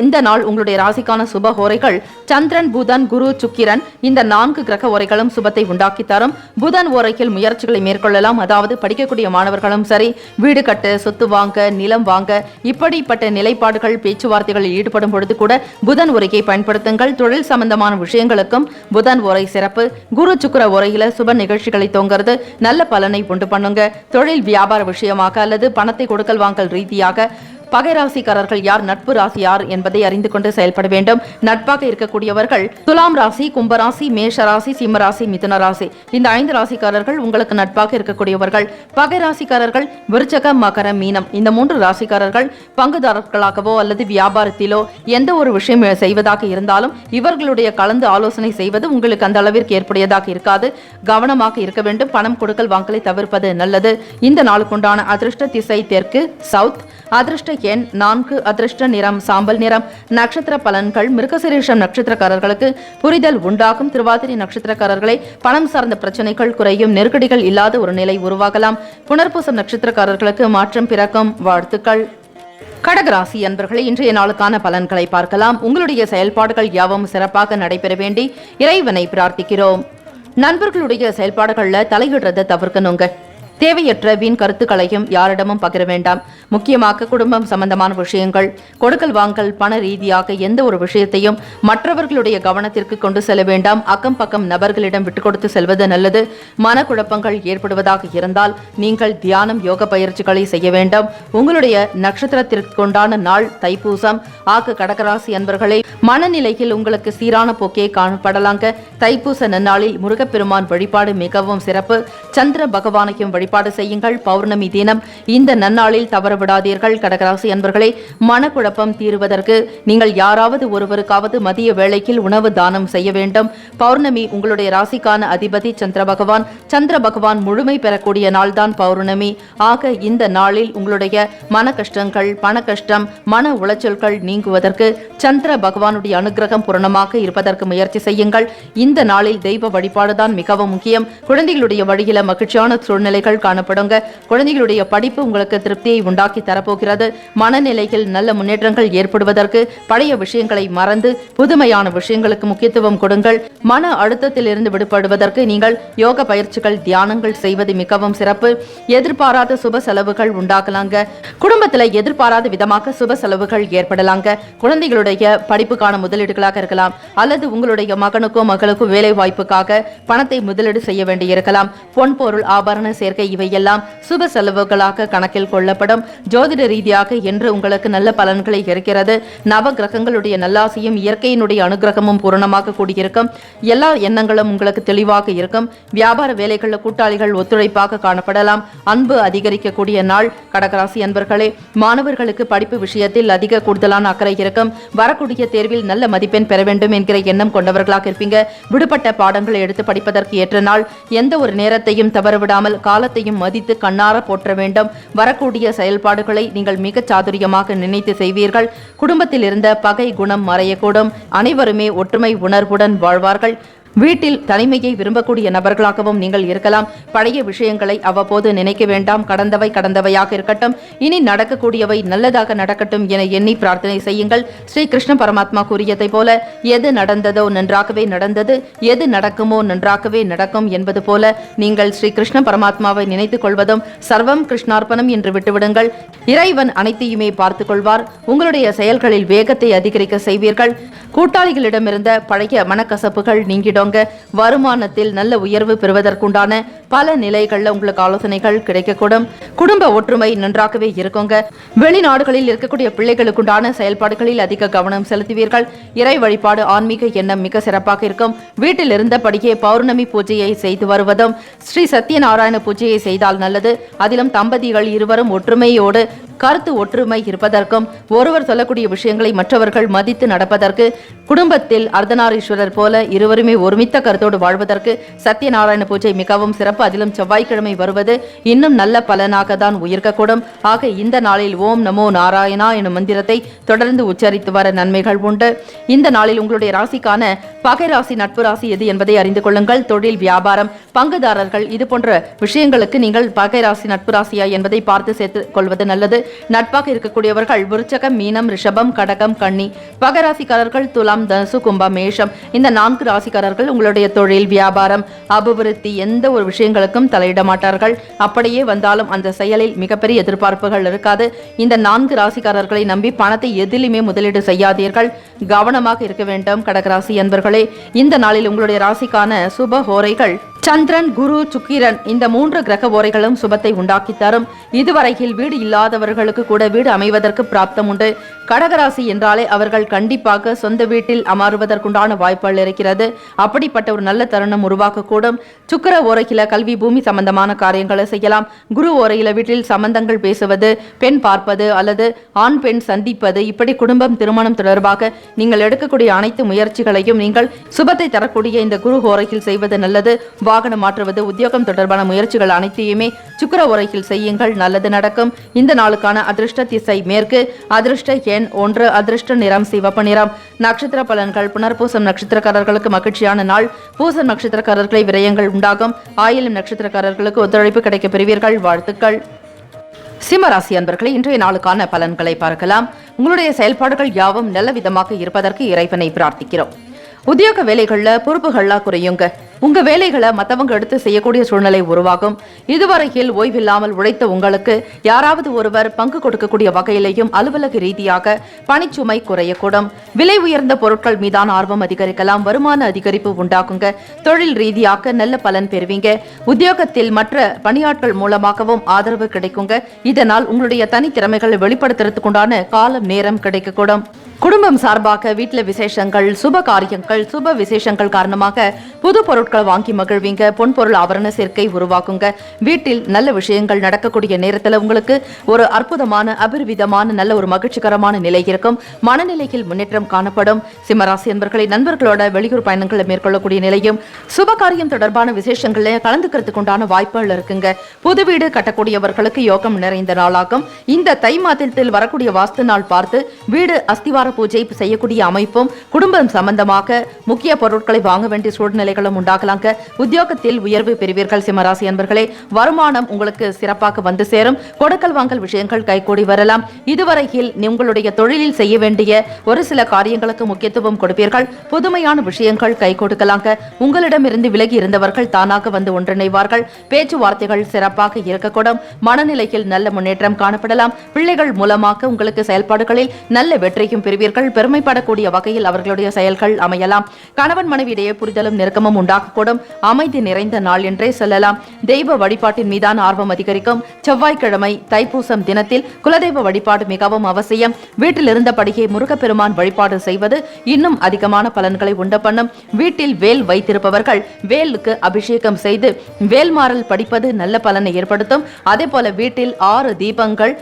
இந்த நாள் உங்களுடைய ராசிக்கான சுப ஹோரைகள் சந்திரன், புதன், குரு, சுக்கிரன் இந்த 4 கிரக ஓரைகளும் சுபத்தை உண்டாக்கி தரும். புதன் ஓரையில் முயற்சிகளை மேற்கொள்ளலாம். அதாவது படிக்கக்கூடிய மாணவர்களும் சரி, வீடு கட்ட, சொத்து வாங்க, நிலம் வாங்க, இப்படிப்பட்ட நிலைப்பாடுகள் பேச்சுவார்த்தைகளில் ஈடுபடும் பொழுது கூட புதன் ஓரையை பயன்படுத்துங்கள். தொழில் சம்பந்தமான விஷயங்களுக்கும் புதன் ஓரை சிறப்பு. குரு சுக்கிர ஓரையில சுப நிகழ்ச்சிகளை தோங்கிறது நல்ல பலனை உண்டு பண்ணுங்க. தொழில் வியாபார விஷயமாக அல்லது பணத்தை கொடுக்கல் வாங்கல் ரீதியாக பகை ராசிக்காரர்கள் யார், நட்பு ராசி யார் என்பதை அறிந்து கொண்டு செயல்பட வேண்டும். நட்பாக இருக்கக்கூடியவர்கள் துலாம் ராசி, கும்பராசி, மேஷ ராசி, சிம்ம ராசி, மிதுன ராசி. இந்த 5 ராசிக்காரர்கள் உங்களுக்கு நட்பாக இருக்கக்கூடியவர்கள். பகை ராசிக்காரர்கள் விருச்சக, மகர, மீனம். இந்த 3 ராசிக்காரர்கள் பங்குதாரர்களாகவோ அல்லது வியாபாரத்திலோ எந்த ஒரு விஷயம் செய்வதாக இருந்தாலும் இவர்களுடைய கலந்து ஆலோசனை செய்வது உங்களுக்கு அந்த அளவிற்கு ஏற்புடையதாக இருக்காது. கவனமாக இருக்க வேண்டும். பணம் கொடுக்கல் வாங்கலை தவிர்ப்பது நல்லது. இந்த நாளுக்குண்டான அதிர்ஷ்ட திசை தெற்கு, சவுத். அதிர்ஷ்ட எண் 4. அதிர்ஷ்ட நிறம் சாம்பல் நிறம். நட்சத்திர பலன்கள் மிருகசீரிஷம் நட்சத்திரக்காரர்களுக்கு புரிதல் உண்டாகும். திருவாதிரை நட்சத்திரக்காரர்களை பணம் சார்ந்த பிரச்சனைகள் குறையும். நெருக்கடிகள் இல்லாத ஒரு நிலை உருவாகலாம். புனர்பூசம் நட்சத்திரக்காரர்களுக்கு மாற்றம் பிறக்கும். வாழ்த்துக்கள். கடகராசி அன்பர்களே, இன்றைய நாளுக்கான பலன்களை பார்க்கலாம். உங்களுடைய செயல்பாடுகள் யாவும் சிறப்பாக நடைபெற வேண்டி இறைவனை பிரார்த்திக்கிறோம். நண்பர்களுடைய செயல்பாடுகள்ல தலையிடுறதை தவிர்க்கணுங்க. தேவையற்ற வீண் கருத்துக்களையும் யாரிடமும் பகிர வேண்டாம். முக்கியமாக குடும்பம் சம்பந்தமான விஷயங்கள், கொடுக்கல் வாங்கல், பண ரீதியாக எந்த ஒரு விஷயத்தையும் மற்றவர்களுடைய கவனத்திற்கு கொண்டு செல்ல வேண்டாம். அக்கம் பக்கம் நபர்களிடம் விட்டுக் கொடுத்து செல்வது நல்லது. மனக்குழப்பங்கள் ஏற்படுவதாக இருந்தால் நீங்கள் தியானம், யோக பயிற்சிகளை செய்ய வேண்டும். உங்களுடைய நட்சத்திரத்திற்குண்டான நாள் தைப்பூசம். ஆக கடகராசி அன்பர்களே, மனநிலையில் உங்களுக்கு சீரான போக்கே காணப்படலாங்க. தைப்பூச நன்னாளில் முருகப்பெருமான் வழிபாடு மிகவும் சிறப்பு. சந்திர பகவானையும் வழிபாடு செய்யுங்கள். பௌர்ணமி தினம் இந்த நன்னாளில் தவறவிடாதீர்கள். கடகராசி அன்பர்களே, மனக்குழப்பம் தீருவதற்கு நீங்கள் யாராவது ஒருவருக்காவது மதிய வேளையில் உணவு தானம் செய்ய வேண்டும். பௌர்ணமி உங்களுடைய ராசிக்கான அதிபதி சந்திர பகவான். சந்திர பகவான் முழுமை பெறக்கூடிய நாள்தான் பௌர்ணமி. ஆக இந்த நாளில் உங்களுடைய மன கஷ்டங்கள், பண கஷ்டம், மன உளைச்சல்கள் நீங்குவதற்கு சந்திர பகவானுடைய அனுகிரகம் பூரணமாக இருப்பதற்கு முயற்சி செய்யுங்கள். இந்த நாளில் தெய்வ வழிபாடுதான் மிகவும் முக்கியம். குழந்தைகளுடைய வழியில மகிழ்ச்சியான சூழ்நிலைகள் காணப்படுங்க. குழந்தைகளுடைய படிப்பு உங்களுக்கு திருப்தியை உண்டாக்கி தரப்போகிறது. மனநிலையில் நல்ல முன்னேற்றங்கள் ஏற்படுவதற்கு பழைய விஷயங்களை மறந்து புதுமையான விஷயங்களுக்கு முக்கியத்துவம் கொடுங்கள். மன அழுத்தத்தில் இருந்து விடுபடுவதற்கு நீங்கள் யோக பயிற்சிகள், தியானங்கள் செய்வது மிகவும் சிறப்பு. எதிர்பாராத சுப செலவுகள் உண்டாகலாங்க. குடும்பத்தில் எதிர்பாராத விதமாக சுப செலவுகள் ஏற்படலாங்க. குழந்தைகளுடைய படிப்புக்கான முதலீடுகளாக இருக்கலாம், அல்லது உங்களுடைய மகனுக்கோ மகளுக்கோ வேலை வாய்ப்புக்காக பணத்தை முதலீடு செய்ய வேண்டியிருக்கலாம். பொன் பொருள் ஆபரண சேர்க்கை இவையெல்லாம் சுப செலவுகளாக கணக்கில் கொள்ளப்படும். ஜோதிட ரீதியாக என்று உங்களுக்கு நல்ல பலன்களை இருக்கிறது. நவ கிரகங்களுடைய நல்லாசியும் இயற்கையினுடைய அனுகிரகமும் பூரணமாக கூடியிருக்கும். எல்லா எண்ணங்களும் உங்களுக்கு தெளிவாக இருக்கும். வியாபார வேலைகளில் கூட்டாளிகள் ஒத்துழைப்பாக காணப்படலாம். அன்பு அதிகரிக்கக்கூடிய நாள். கடகராசி அன்பர்களே, மாணவர்களுக்கு படிப்பு விஷயத்தில் அதிக கூடுதலான அக்கறை இருக்கும். வரக்கூடிய தேர்வில் நல்ல மதிப்பெண் பெற வேண்டும் என்கிற எண்ணம் கொண்டவர்களாக இருப்பீங்க. விடுபட்ட பாடங்களை எடுத்து படிப்பதற்கு ஏற்ற நாள். எந்த ஒரு நேரத்தையும் தவறவிடாமல் காலத்தையும் மதித்து கண்ணார போற்ற வேண்டும். வரக்கூடிய செயல்பாடுகளை நீங்கள் மிக சாதுரியமாக நினைத்து செய்வீர்கள். குடும்பத்தில் இருந்த பகை குணம் மறையக்கூடும். அனைவருமே ஒற்றுமை உணர்வுடன் வாழ்வார்கள். வீட்டில் தனிமையை விரும்பக்கூடிய நபர்களாகவும் நீங்கள் இருக்கலாம். பழைய விஷயங்களை அவ்வப்போது நினைக்க வேண்டாம். கடந்தவை கடந்தவையாக இருக்கட்டும். இனி நடக்கக்கூடியவை நல்லதாக நடக்கட்டும் என எண்ணி பிரார்த்தனை செய்யுங்கள். ஸ்ரீ கிருஷ்ண பரமாத்மா கூறியதை போல, எது நடந்ததோ நன்றாகவே நடந்தது, எது நடக்குமோ நன்றாகவே நடக்கும் என்பது போல நீங்கள் ஸ்ரீ கிருஷ்ண பரமாத்மாவை நினைத்துக் கொள்வதும் சர்வம் கிருஷ்ணார்ப்பணம் என்று விட்டுவிடுங்கள். இறைவன் அனைத்தையுமே பார்த்துக் கொள்வார். உங்களுடைய செயல்களில் வேகத்தை அதிகரிக்க செய்வீர்கள். கூட்டாளிகளிடமிருந்த பழைய மனக்கசப்புகள் நீங்கிடும். வருமானத்தில் நல்ல உயர்வு பெறுவதற்குண்டான பல நிலைகள்ல உங்களுக்கு ஆலோசனைகள் கிடைக்கக்கூடும். குடும்ப ஒற்றுமை நன்றாகவே இருக்குங்க. வெளிநாடுகளில் இருக்கக்கூடிய பிள்ளைகளுக்குண்டான செயல்பாடுகளில் அதிக கவனம் செலுத்துவீர்கள். இறை வழிபாடு, ஆன்மீக எண்ணம் மிக சிறப்பாக இருக்கும். வீட்டில் இருந்தபடியே பௌர்ணமி பூஜையை செய்து வருவதும், ஸ்ரீ சத்யநாராயண பூஜையை செய்தால் நல்லது. அதிலும் தம்பதிகள் இருவரும் ஒற்றுமையோடு, கருத்து ஒற்றுமை இருப்பதற்கும், ஒருவர் சொல்லக்கூடிய விஷயங்களை மற்றவர்கள் மதித்து நடப்பதற்கு, குடும்பத்தில் அர்த்தநாரீஸ்வரர் போல இருவருமே ஒருமித்த கருத்தோடு வாழ்வதற்கு சத்யநாராயண பூஜை மிகவும் சிறப்பு. அதிலும் செவ்வாய்க்கிழமை வருவது இன்னும் நல்ல பலனாக தான் உயிர்க்கக்கூடும். ஆக இந்த நாளில் ஓம் நமோ நாராயணா எனும் மந்திரத்தை தொடர்ந்து உச்சரித்து வர நன்மைகள் உண்டு. இந்த நாளில் உங்களுடைய ராசிக்கான பகை ராசி, நட்பு ராசி எது என்பதை அறிந்து கொள்ளுங்கள். தொழில், வியாபாரம், பங்குதாரர்கள் இது போன்ற விஷயங்களுக்கு நீங்கள் பகை ராசி, நட்பு ராசியா என்பதை பார்த்து சேர்த்துக் கொள்வது நல்லது. நட்பாக இருக்கக்கூடியவர்கள் விருச்சகம், மீனம், ரிஷபம், கடகம், கன்னி. பகராசிக்காரர்கள் துலாம், தனுசு, கும்பம், மேஷம். இந்த 4 ராசிக்காரர்கள் உங்களுடைய தொழில், வியாபாரம், அபிவிருத்தி எந்த ஒரு விஷயங்களுக்கும் தலையிட மாட்டார்கள். அப்படியே வந்தாலும் அந்த செயலில் மிகப்பெரிய எதிர்பார்ப்புகள் இருக்காது. இந்த 4 ராசிக்காரர்களை நம்பி பணத்தை எதிலுமே முதலீடு செய்யாதீர்கள். கவனமாக இருக்க வேண்டும். கடகராசி அன்பர்களே, இந்த நாளில் உங்களுடைய ராசிக்கான சுப ஹோரைகள் சந்திரன், குரு, சுக்கிரன் இந்த 3 கிரக ஓரைகளும் சுபத்தை உண்டாக்கி தரும். இதுவரையில் வீடு இல்லாதவர்களுக்கு கூட வீடு அமைவதற்கு பிராப்தம் உண்டு. கடகராசி என்றாலே அவர்கள் கண்டிப்பாக சொந்த வீட்டில் அமர்வதற்குண்டான வாய்ப்புகள் இருக்கிறது. அப்படிப்பட்ட ஒரு நல்ல தருணம் உருவாக்கக்கூடும். சுக்கிர ஓரையில கல்வி, பூமி சம்பந்தமான காரியங்களை செய்யலாம். குரு ஓரையில வீட்டில் சம்பந்தங்கள் பேசுவது, பெண் பார்ப்பது அல்லது ஆண் பெண் சந்திப்பது, இப்படி குடும்பம், திருமணம் தொடர்பாக நீங்கள் எடுக்கக்கூடிய அனைத்து முயற்சிகளையும் நீங்கள் சுபத்தை தரக்கூடிய இந்த குரு ஓரையில் செய்வது நல்லது. வாகனம் மாற்றுவது, உத்தியோகம் தொடர்பான முயற்சிகள் அனைத்தையுமே சுக்கிர ஓரையில் செய்யுங்கள். நல்லது நடக்கும். இந்த நாளுக்கான அதிர்ஷ்ட திசை மேற்கு. அதிர்ஷ்ட எண் 1. அதிர்ஷ்ட நிறம் சிவப்பு நிறம். நட்சத்திர பலன்கள். புனர்பூசம் நட்சத்திரக்காரர்களுக்கு மகிழ்ச்சியான நாள். பூசம் நட்சத்திரக்காரர்களை விரயங்கள் உண்டாகும். ஆயிலம் நட்சத்திரக்காரர்களுக்கு ஒத்துழைப்பு கிடைக்க பெறுவீர்கள். வாழ்த்துக்கள். சிம்மராசி அன்பர்களை, இன்றைய நாளுக்கான பலன்களை பார்க்கலாம். உங்களுடைய செயல்பாடுகள் யாவும் நல்ல விதமாக இருப்பதற்கு இறைவனை பிரார்த்திக்கிறோம். உத்தியோக வேலைகள்ல பொறுப்புகள்லாம் குறையுங்க. உங்க வேலைகளை மத்தவங்க எடுத்து செய்யக்கூடிய சூழ்நிலை உருவாகும். இதுவரையில் ஓய்வில்லாமல் உழைத்த உங்களுக்கு யாராவது ஒருவர் பங்கு கொடுக்கக்கூடிய வகையிலையும் அலுவலக ரீதியாக பணிச்சுமை குறையக்கூடும். விலை உயர்ந்த பொருட்கள் மீதான ஆர்வம் அதிகரிக்கலாம். வருமான அதிகரிப்பு உண்டாக்குங்க. தொழில் ரீதியாக நல்ல பலன் பெறுவீங்க. உத்தியோகத்தில் மற்ற பணியாட்கள் மூலமாகவும் ஆதரவு கிடைக்குங்க. இதனால் உங்களுடைய தனித்திறமைகளை வெளிப்படுத்துறதுக்குண்டான காலம் நேரம் கிடைக்கக்கூடும். குடும்பம் சார்பாக வீட்டில் விசேஷங்கள், சுப காரியங்கள், சுப விசேஷங்கள் காரணமாக புது பொருட்கள் வாங்கி மகிழ்வீங்க. பொன்பொருள் ஆபரண சேர்க்கை உருவாக்குங்க. வீட்டில் நல்ல விஷயங்கள் நடக்கக்கூடிய நேரத்தில் உங்களுக்கு ஒரு அற்புதமான அபரிவிதமான நல்ல ஒரு மகிழ்ச்சிகரமான நிலை இருக்கும். மனநிலையில் முன்னேற்றம் காணப்படும். சிம்மராசி என்பர்களை நண்பர்களோட வெளியூர் பயணங்களை மேற்கொள்ளக்கூடிய நிலையும், சுப காரியம் தொடர்பான விசேஷங்களை கலந்துக்கிறதுக்கு உண்டான வாய்ப்புகள் இருக்குங்க. புது வீடு கட்டக்கூடியவர்களுக்கு யோகம் நிறைந்த நாளாகும். இந்த தை மாதத்தில் வரக்கூடிய வாஸ்து நாள் பார்த்து வீடு அஸ்திவார பூஜை செய்யக்கூடிய அமைப்பும், குடும்பம் சம்பந்தமாக முக்கிய பொருட்களை வாங்க வேண்டிய சூழ்நிலைகளும் உண்டாகலாங்க. உத்தியோகத்தில் உயர்வு பெறுவீர்கள். சிம்மராசி அன்பர்களே, வருமானம் உங்களுக்கு சிறப்பாக வந்து சேரும். கொடுக்கல் வாங்கல் விஷயங்கள் கைகூடி வரலாம். இதுவரையில் உங்களுடைய தொழிலில் செய்ய வேண்டிய ஒரு சில காரியங்களுக்கு முக்கியத்துவம் கொடுப்பீர்கள். புதுமையான விஷயங்கள் கை கொடுக்கலாங்க. உங்களிடமிருந்து விலகி இருந்தவர்கள் தானாக வந்து ஒன்றிணைவார்கள். பேச்சுவார்த்தைகள் சிறப்பாக இருக்கக்கூடும். மனநிலையில் நல்ல முன்னேற்றம் காணப்படலாம். பிள்ளைகள் மூலமாக உங்களுக்கு செயல்பாடுகளில் நல்ல வெற்றியும் பெறுவீர்கள். பெருமைப்படக்கூடிய வகையில் அவர்களுடைய செயல்கள் அமையலாம். கணவன் மனைவியிடையே புரிதலும் நெருக்கமும் உண்டாகக்கூடும். அமைதி நிறைந்த நாள் என்றே சொல்லலாம். தெய்வ வழிபாட்டின் மீதான ஆர்வம் அதிகரிக்கும். செவ்வாய்க்கிழமை தைப்பூசம் தினத்தில் குலதெய்வ வழிபாடு மிகவும் அவசியம். வீட்டில் இருந்தபடியே முருகப்பெருமான் வழிபாடு செய்வது இன்னும் அதிகமான பலன்களை உண்டு பண்ணும். வீட்டில் வேல் வைத்திருப்பவர்கள் வேலுக்கு அபிஷேகம் செய்து வேல்மாறல் படிப்பது நல்ல பலனை ஏற்படுத்தும். அதே போல வீட்டில் 6 தீபங்கள்,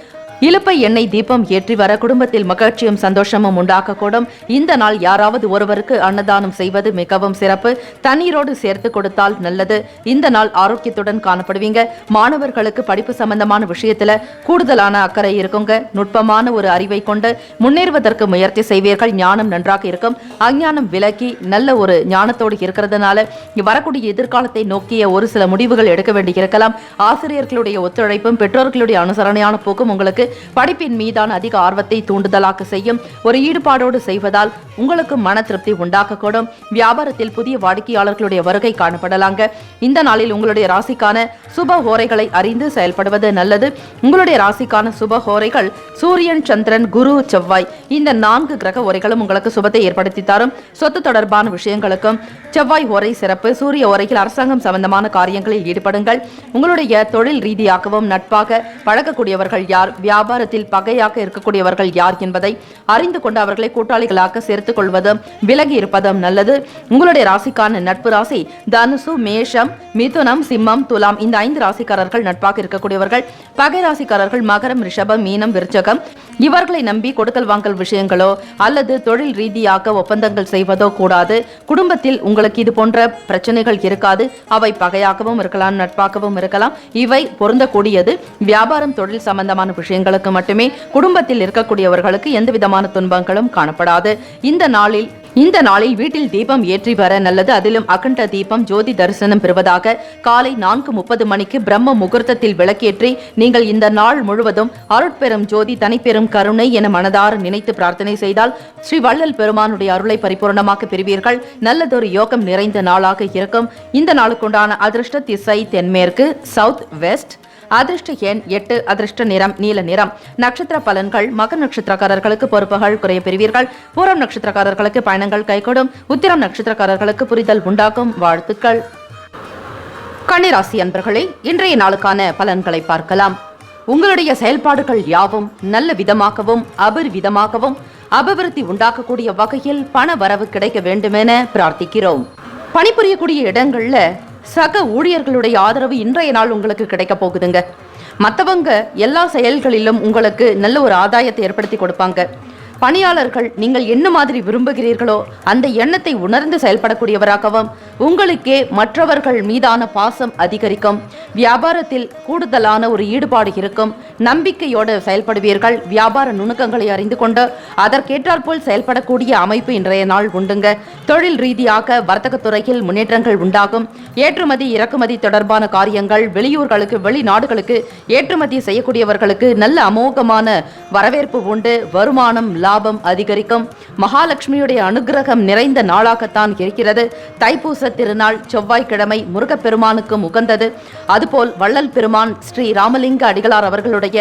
இலுப்பை எண்ணெய் தீபம் ஏற்றி வர குடும்பத்தில் மகிழ்ச்சியும் சந்தோஷமும் உண்டாக்கக்கூடும். இந்த நாள் யாராவது ஒருவருக்கு அன்னதானம் செய்வது மிகவும் சிறப்பு. தண்ணீரோடு சேர்த்து கொடுத்தால் நல்லது. இந்த நாள் ஆரோக்கியத்துடன் காணப்படுவீங்க. மாணவர்களுக்கு படிப்பு சம்பந்தமான விஷயத்துல கூடுதலான அக்கறை இருக்குங்க. நுட்பமான ஒரு அறிவை கொண்டு முன்னேறுவதற்கு முயற்சி செய்வீர்கள். ஞானம் நன்றாக இருக்கும். அஞ்ஞானம் விலகி நல்ல ஒரு ஞானத்தோடு இருக்கிறதுனால வரக்கூடிய எதிர்காலத்தை நோக்கிய ஒரு சில முடிவுகள் எடுக்க வேண்டியிருக்கலாம். ஆசிரியர்களுடைய ஒத்துழைப்பும் பெற்றோர்களுடைய அனுசரணையான போக்கும் உங்களுக்கு படிப்பின் மீதான அதிக ஆர்வத்தை தூண்டுதலாக செய்யும். ஒரு ஈடுபாடோடு செய்வதால் உங்களுக்கு மன திருப்தி உண்டாக்கக்கூடும். வியாபாரத்தில் புதிய வாடிக்கையாளர்களுடைய வருகை காணப்படலாங்க. இந்த நாளில் உங்களுடைய ராசிக்கான சுப ஹோரைகளை அறிந்து செயல்படுவது நல்லது. உங்களுடைய ராசிக்கான சுப ஹோரைகள் சூரியன், சந்திரன், குரு, செவ்வாய். இந்த 4 கிரக ஹோரைகளும் உங்களுக்கு சுபத்தை ஏற்படுத்தி தரும். சொத்து தொடர்பான விஷயங்களுக்கும் செவ்வாய் ஹோரை சிறப்பு. சூரிய ஹோரையில் அரசாங்கம் சம்பந்தமான காரியங்களில் ஈடுபடுங்கள். உங்களுடைய தொழில் ரீதியாகவும் நட்பாக பழகக்கூடியவர்கள் யார், வியாபாரத்தில் பகையாக இருக்கக்கூடியவர்கள் யார் என்பதை அறிந்து கொண்டு அவர்களை கூட்டாளிகளாக சேர்த்துக் கொள்வதும் விலகி இருப்பதும் நல்லது. உங்களுடைய ராசிக்கான நட்பு ராசி தனுசு, மேஷம், மிதுனம், சிம்மம், துலாம். இந்த 5 ராசிக்காரர்கள் நட்பாக இருக்கக்கூடியவர்கள். பகை ராசிக்காரர்கள் மகரம், ரிஷபம், மீனம், விருச்சகம். இவர்களை நம்பி கொடுக்கல் வாங்கல் விஷயங்களோ அல்லது தொழில் ரீதியாக ஒப்பந்தங்கள் செய்வதோ கூடாது. குடும்பத்தில் உங்களுக்கு இது போன்ற பிரச்சனைகள் இருக்காது. அவை பகையாகவும் இருக்கலாம், நட்பாகவும் இருக்கலாம். இவை பொருந்தக்கூடியது வியாபாரம், தொழில் சம்பந்தமான விஷயங்களுக்கு மட்டுமே. குடும்பத்தில் இருக்கக்கூடியவர்களுக்கு எந்த விதமான துன்பங்களும் காணப்படாது. இந்த நாளில் வீட்டில் தீபம் ஏற்றி வர நல்லது. அதிலும் அகண்ட தீபம் ஜோதி தரிசனம் பெறுவதாக காலை 4:30 மணிக்கு பிரம்ம முகூர்த்தத்தில் விளக்கேற்றி நீங்கள் இந்த நாள் முழுவதும் அருட்பெரும் ஜோதி, தனிப்பெரும் கருணை என மனதார நினைத்து பிரார்த்தனை செய்தால் ஸ்ரீ வள்ளல் பெருமானுடைய அருளை பரிபூர்ணமாக பெறுவீர்கள். நல்லதொரு யோகம் நிறைந்த நாளாக இருக்கும். இந்த நாளுக்குண்டான அதிர்ஷ்ட திசை தென்மேற்கு, சவுத் வெஸ்ட். அதிர்ஷ்ட எண் 8. அதிர்ஷ்ட நிறம் நீல நிறம். நட்சத்திர பலன்கள்: மகர நட்சத்திரக்காரர்களுக்கு பொறுப்புகள் குறைய பெறுவீர்கள். பூரம் நட்சத்திரக்காரர்களுக்கு பயணங்கள் கைகூடும். உத்திரம் நட்சத்திரக்காரர்களுக்கு புரிதல் உண்டாகும். வாழ்த்துக்கள். கன்னிராசி அன்பர்களே, இன்றைய நாளுக்கான பலன்களை பார்க்கலாம். உங்களுடைய செயல்பாடுகள் யாவும் நல்ல விதமாகவும் அபரிவிதமாகவும் அபிவிருத்தி உண்டாக்கக்கூடிய வகையில் பண வரவு கிடைக்க வேண்டுமென பிரார்த்திக்கிறோம். பணிபுரியக்கூடிய இடங்கள்ல சக ஊழியர்களுடைய ஆதரவு இன்றைய நாள் உங்களுக்கு கிடைக்க போகுதுங்க. மற்றவங்க எல்லா செயல்களிலும் உங்களுக்கு நல்ல ஒரு ஆதாயத்தை ஏற்படுத்தி கொடுப்பாங்க. பணியாளர்கள் நீங்கள் என்ன மாதிரி விரும்புகிறீர்களோ அந்த எண்ணத்தை உணர்ந்து செயல்படக்கூடியவராகவும் உங்களுக்கே மற்றவர்கள் மீதான பாசம் அதிகரிக்கும். வியாபாரத்தில் கூடுதலான ஒரு ஈடுபாடு இருக்கும். நம்பிக்கையோடு செயல்படுவீர்கள். வியாபார நுணுக்கங்களை அறிந்து கொண்டு அதற்கேற்றாற்போல் செயல்படக்கூடிய அமைப்பு இன்றைய நாள் உண்டுங்க. தொழில் ரீதியாக வர்த்தகத்துறையில் முன்னேற்றங்கள் உண்டாகும். ஏற்றுமதி இறக்குமதி தொடர்பான காரியங்கள், வெளியூர்களுக்கு வெளிநாடுகளுக்கு ஏற்றுமதி செய்யக்கூடியவர்களுக்கு நல்ல அமோகமான வரவேற்பு உண்டு. வருமானம் லாபம் அதிகரிக்கும். மகாலட்சுமியுடைய அனுகிரகம் நிறைந்த நாளாகத்தான் இருக்கிறது. தைப்பூச தைப்பூச திருநாள் செவ்வாய்க்கிழமை முருகப்பெருமானுக்கும் உகந்தது. அதுபோல் வள்ளல் பெருமான் ஸ்ரீ ராமலிங்க அடிகளார் அவர்களுடைய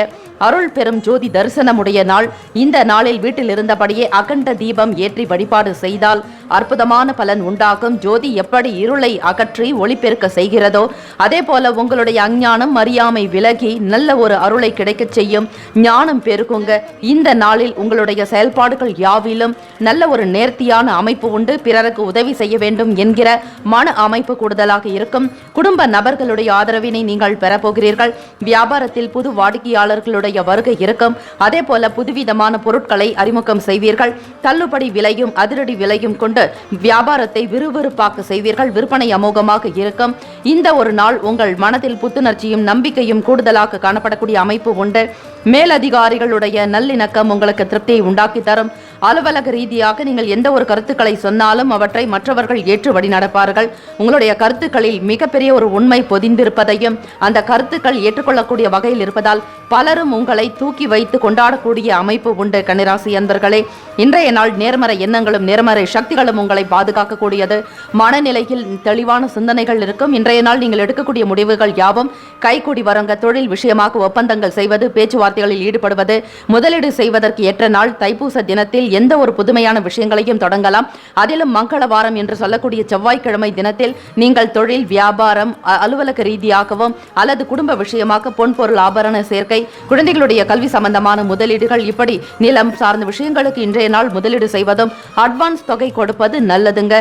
அருள் பெரும் ஜோதி தரிசனமுடைய நாள். இந்த நாளில் வீட்டில் இருந்தபடியே அகண்ட தீபம் ஏற்றி வழிபாடு செய்தால் அற்புதமான பலன் உண்டாகும். ஜோதி எப்படி இருளை அகற்றி ஒளிபெருக்க செய்கிறதோ அதே போல உங்களுடைய அஞ்ஞானம் அறியாமை விலகி நல்ல ஒரு அருளை கிடைக்கச் செய்யும். ஞானம் பெருகுங்க. இந்த நாளில் உங்களுடைய செயல்பாடுகள் யாவிலும் நல்ல ஒரு நேர்த்தியான அமைப்பு உண்டு. பிறருக்கு உதவி செய்ய வேண்டும் என்கிற மன அமைப்பு கூடுதலாக இருக்கும். குடும்ப நபர்களுடைய ஆதரவினை நீங்கள் பெறப்போகிறீர்கள். வியாபாரத்தில் புது வாடிக்கையாளர்களுடைய வருகை இருக்கும். அதே போல புதுவிதமான பொருட்களை அறிமுகம் செய்வீர்கள். தள்ளுபடி விலையும் அதிரடி விலையும் கொண்டு வியாபாரத்தை விறுவிறுப்பாக்க செய்வீர்கள். விற்பனை அமோகமாக இருக்கும். இந்த ஒரு நாள் உங்கள் மனதில் புத்துணர்ச்சியும் நம்பிக்கையும் கூடுதலாக காணப்படக்கூடிய அமைப்பு உண்டு. மேலதிகாரிகளுடைய நல்லிணக்கம் உங்களுக்கு திருப்தியை உண்டாக்கி தரும். அலுவலக ரீதியாக நீங்கள் எந்த ஒரு கருத்துக்களை சொன்னாலும் அவற்றை மற்றவர்கள் ஏற்று வழி நடப்பார்கள். உங்களுடைய கருத்துக்களில் மிகப்பெரிய ஒரு உண்மை பொதிந்திருப்பதையும் அந்த கருத்துக்கள் ஏற்றுக்கொள்ளக்கூடிய வகையில் இருப்பதால் பலரும் உங்களை தூக்கி வைத்து கொண்டாடக்கூடிய அமைப்பு உண்டு. கன்னிராசி அன்பர்களே, இன்றைய நாள் நேர்மறை எண்ணங்களும் நேர்மறை சக்திகளும் உங்களை பாதுகாக்கக்கூடியது. மனநிலையில் தெளிவான சிந்தனைகள் இருக்கும். இன்றைய நாள் நீங்கள் எடுக்கக்கூடிய முடிவுகள் யாவும் கைகூடி வருங்க. தொழில் விஷயமாக ஒப்பந்தங்கள் செய்வது, பேச்சுவார்த்தைகளில் ஈடுபடுவது, முதலீடு செய்வதற்கு ஏற்ற நாள். தைப்பூச தினத்தில் எந்த ஒரு புதுமையான விஷயங்களையும் தொடங்கலாம். அதிலும் மங்களவாரம் என்று சொல்லக்கூடிய செவ்வாய்க்கிழமை தினத்தில் நீங்கள் தொழில், வியாபாரம், அலுவலக ரீதியாகவும் அல்லது குடும்ப விஷயமாக பொன்பொருள் ஆபரண சேர்க்கை, குழந்தைகளுடைய கல்வி சம்பந்தமான முதலீடுகள், இப்படி நிலம் சார்ந்த விஷயங்களுக்கு இன்றைய நாள் முதலீடு செய்வதும் அட்வான்ஸ் தொகை கொடுப்பது நல்லதுங்க.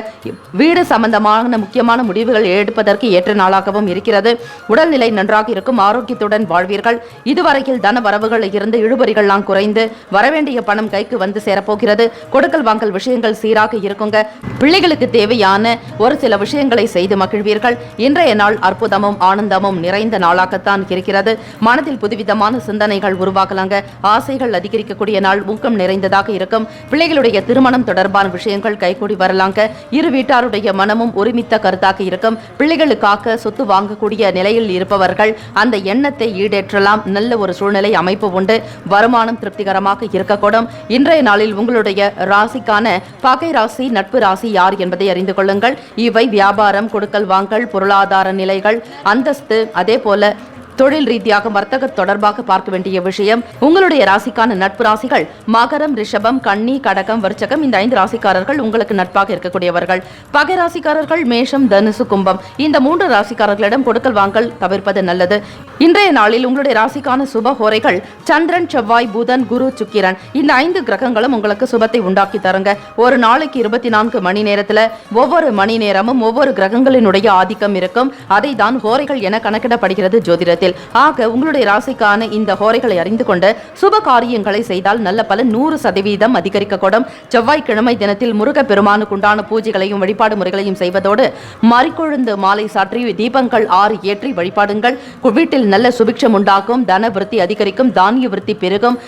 வீடு சம்பந்தமான முக்கியமான முடிவுகள் எடுப்பதற்கு ஏற்ற நாளாகவும் இருக்கிறது. உடல்நிலை நன்றாக இருக்கும். ஆரோக்கியத்துடன் வாழ்வீர்கள். இதுவரையில் தன வரவுகள் இருந்து இழுபறிகள்லாம் குறைந்து வரவேண்டிய பணம் கைக்கு வந்து சேரப்போகிறது. கொடுக்கல் வாங்கல் விஷயங்கள் சீராக இருக்குங்க. பிள்ளைகளுக்கு தேவையான ஒரு சில விஷயங்களை செய்து மகிழ்வீர்கள். இன்றைய நாள் அற்புதமும் ஆனந்தமும் நிறைந்த நாளாகத்தான் இருக்கிறது. மனதில் புதுவிதமான சிந்தனைகள் உருவாகலாங்க. ஆசைகள் அதிகரிக்கக்கூடிய நாள். ஊக்கம் நிறைந்ததாக இருக்கும். பிள்ளைகளுடைய திருமணம் தொடர்பான விஷயங்கள் கைகூடி வரலாங்க. இரு வீட்டாருடைய மனமும் ஒருமித்த கருத்தாக இருக்கும். பிள்ளைகளுக்காக சொத்து வாங்கக்கூடிய நிலையில் இருப்பவர்கள் அந்த எண்ணத்தை ஈடேற்றலாம். நல்ல ஒரு சூழ்நிலை அமைப்பு உண்டு. வருமானம் திருப்திகரமாக இருக்கக்கூடும். இன்றைய நாளில் உங்களுடைய ராசிக்கான பகை ராசி, நட்பு ராசி யார் என்பதை அறிந்து கொள்ளுங்கள். இவை வியாபாரம், கொடுக்கல் வாங்கல், பொருளாதார நிலைகள், அந்தஸ்து, அதே போல தொழில் ரீதியாக வர்த்தக தொடர்பாக பார்க்க வேண்டிய விஷயம். உங்களுடைய ராசிக்கான நட்பு ராசிகள் மகரம், ரிஷபம், கன்னி, கடகம், விருச்சகம். இந்த 5 ராசிக்காரர்கள் உங்களுக்கு நட்பாக இருக்கக்கூடியவர்கள். பகை ராசிக்காரர்கள் மேஷம், தனுசு, கும்பம். இந்த 3 ராசிக்காரர்களிடம் கொடுக்கல் வாங்கல் தவிர்ப்பது நல்லது. இன்றைய நாளில் உங்களுடைய ராசிக்கான சுப ஹோரைகள் சந்திரன், செவ்வாய், புதன், குரு, சுக்கிரன். இந்த 5 கிரகங்களும் உங்களுக்கு சுபத்தை உண்டாக்கி தருங்க. ஒரு நாளைக்கு 24 மணி நேரத்துல ஒவ்வொரு மணி நேரமும் ஒவ்வொரு கிரகங்களினுடைய ஆதிக்கம் இருக்கும். அதை தான் ஹோரைகள் என கணக்கிடப்படுகிறது ஜோதிடத்தில். ஆக உங்களுடைய ராசிக்கான இந்த ஹோரைகளை அறிந்து கொண்டு சுப காரியங்களை செய்தால் நல்ல பலன் 100% அதிகரிக்கக்கூடும். செவ்வாய்க்கிழமை தினத்தில் முருக பெருமானுக்குண்டான பூஜைகளையும் வழிபாடு முறைகளையும் செய்வதோடு மறிக்கொழுந்து மாலை சாற்றி தீபங்கள் 6 ஏற்றி வழிபாடுங்கள். வீட்டில் நல்ல சுபிக்ஷம் உண்டாகும். தன விருத்தி அதிகரிக்கும். தானிய விருத்தி பெருகும்.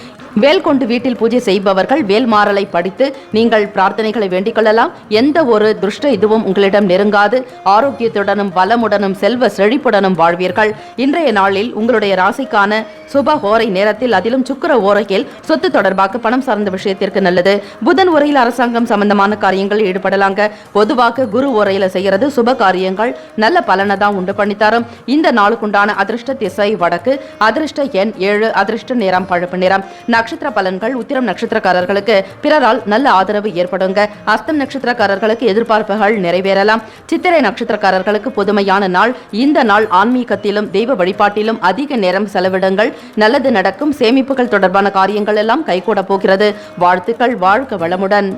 வேல் கொண்டு வீட்டில் பூஜை செய்பவர்கள் வேல்மாறலை படித்து நீங்கள் பிரார்த்தனைகளை வேண்டிக் கொள்ளலாம். எந்த ஒரு துஷ்ட இதுவும் உங்களிடம் நெருங்காது. ஆரோக்கியத்துடனும் வளமுடனும் செல்வ செழிப்புடனும் வாழ்வீர்கள். இன்றைய நாளில் உங்களுடைய ராசிக்கான சுப ஓரை நேரத்தில், அதிலும் சுக்கிர ஓரையில் சொத்து தொடர்பாக பணம் சார்ந்த விஷயத்திற்கு நல்லது. புதன் ஓரையில் அரசாங்கம் சம்பந்தமான காரியங்கள் ஈடுபடலாங்க. பொதுவாக குரு ஓரையில செய்யறது சுப காரியங்கள் நல்ல பலனை தான் உண்டு பண்ணித்தரும். இந்த நாளுக்குண்டான அதிர்ஷ்ட திசை வடக்கு. அதிர்ஷ்ட எண் 7. அதிர்ஷ்ட நிறம் பழுப்பு நிறம். நட்சத்திர பலன்கள். உத்திரம் நட்சத்திரக்காரர்களுக்கு பிறரால் நல்ல ஆதரவு ஏற்படுங்க. அஸ்தம் நட்சத்திரக்காரர்களுக்கு எதிர்பார்ப்புகள் நிறைவேறலாம். சித்திரை நட்சத்திரக்காரர்களுக்கு புதுமையான நாள். இந்த நாள் ஆன்மீகத்திலும் தெய்வ வழிபாட்டிலும் அதிக நேரம் செலவிடுங்கள். நல்லது நடக்கும். சேமிப்புகள் தொடர்பான காரியங்கள் எல்லாம் கைகூட போகிறது. வாழ்த்துக்கள். வாழ்க வளமுடன்.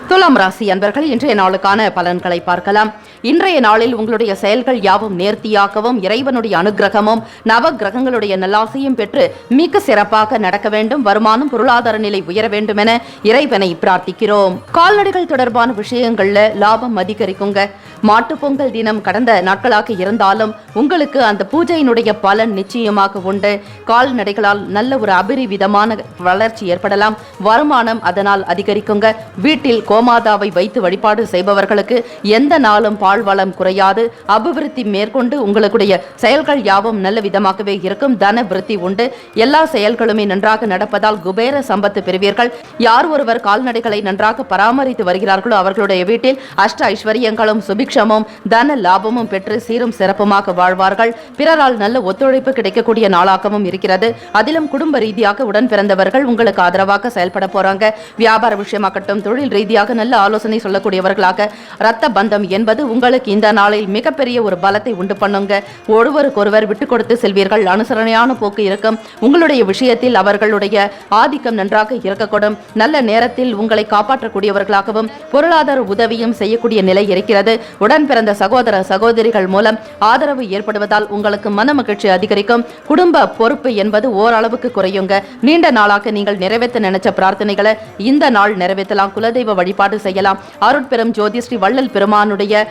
துலாம் ராசி அன்பர்கள், இன்றைய நாளுக்கான பலன்களை பார்க்கலாம். இன்றைய நாளில் உங்களுடைய செயல்கள் யாவும் நேர்த்தியாகவும் இறைவனுடைய அனுகிரகமும் நவ கிரகங்களுடைய நல்லாசையும் பெற்று மிக சிறப்பாக நடக்க வேண்டும். வருமானம், பொருளாதார நிலை உயர வேண்டும் என இறைவனை பிரார்த்திக்கிறோம். கால்நடைகள் தொடர்பான விஷயங்கள்ல லாபம் அதிகரிக்குங்க. மாட்டு பொங்கல் தினம் கடந்த நாட்களாக இருந்தாலும் உங்களுக்கு அந்த பூஜையினுடைய பலன் நிச்சயமாக உண்டு. கால்நடைகளால் நல்ல ஒரு அபரிவிதமான வளர்ச்சி ஏற்படலாம். வருமானம் அதனால் அதிகரிக்குங்க. வீட்டில் கோமாதாவை வைத்து வழிபாடு செய்பவர்களுக்கு எந்த நாளும் வாழ்வளம் குறையாது, அபிவிருத்தி மேற்கொண்டு உங்களுடைய செயல்கள் யாவும் நல்ல விதமாகவே இருக்கும். தன விருத்தி உண்டு. எல்லா செயல்களுமே நன்றாக நடப்பதால் குபேர சம்பத்து பெறுவீர்கள். யார் ஒருவர் கால்நடைகளை நன்றாக பராமரித்து வருகிறார்களோ அவர்களுடைய வீட்டில் அஷ்ட ஐஸ்வர்யங்களும் சுபிக்ஷமும் தன லாபமும் பெற்று சீரும் சிறப்புமாக வாழ்வார்கள். பிறரால் நல்ல ஒத்துழைப்பு கிடைக்கக்கூடிய நாளாகவும் இருக்கிறது. அதிலும் குடும்ப ரீதியாக உடன் பிறந்தவர்கள் உங்களுக்கு ஆதரவாக செயல்பட போறாங்க. வியாபார விஷயமாகட்டும், தொழில் ரீதியாக நல்ல ஆலோசனை சொல்லக்கூடியவர்களாக, ரத்த பந்தம் என்பது உங்களுக்கு இந்த நாளில் மிகப்பெரிய ஒரு பலத்தை உண்டு பண்ணுங்க. ஒருவருக்கொருவர் விட்டு கொடுத்து செல்வீர்கள். அனுசரணையான போக்கு இருக்கும். உங்களுடைய விஷயத்தில் அவர்களுடைய ஆதிக்கம் நன்றாக இருக்கக்கூடும். நல்ல நேரத்தில் உங்களை காப்பாற்றக்கூடியவர்களாகவும் பொருளாதார உதவியும் செய்யக்கூடிய நிலை இருக்கிறது. உடன் பிறந்த சகோதர சகோதரிகள் மூலம் ஆதரவு ஏற்படுவதால் உங்களுக்கு மன மகிழ்ச்சி அதிகரிக்கும். குடும்ப பொறுப்பு என்பது ஓரளவுக்கு குறையுங்க. நீண்ட நாளாக நீங்கள் நிறைவேற்ற நினைச்ச பிரார்த்தனைகளை இந்த நாள் நிறைவேற்றலாம். குலதெய்வ வழிபாடு செய்யலாம். அருட்பெரும் ஜோதி ஸ்ரீ வள்ளல் பெருமானுடைய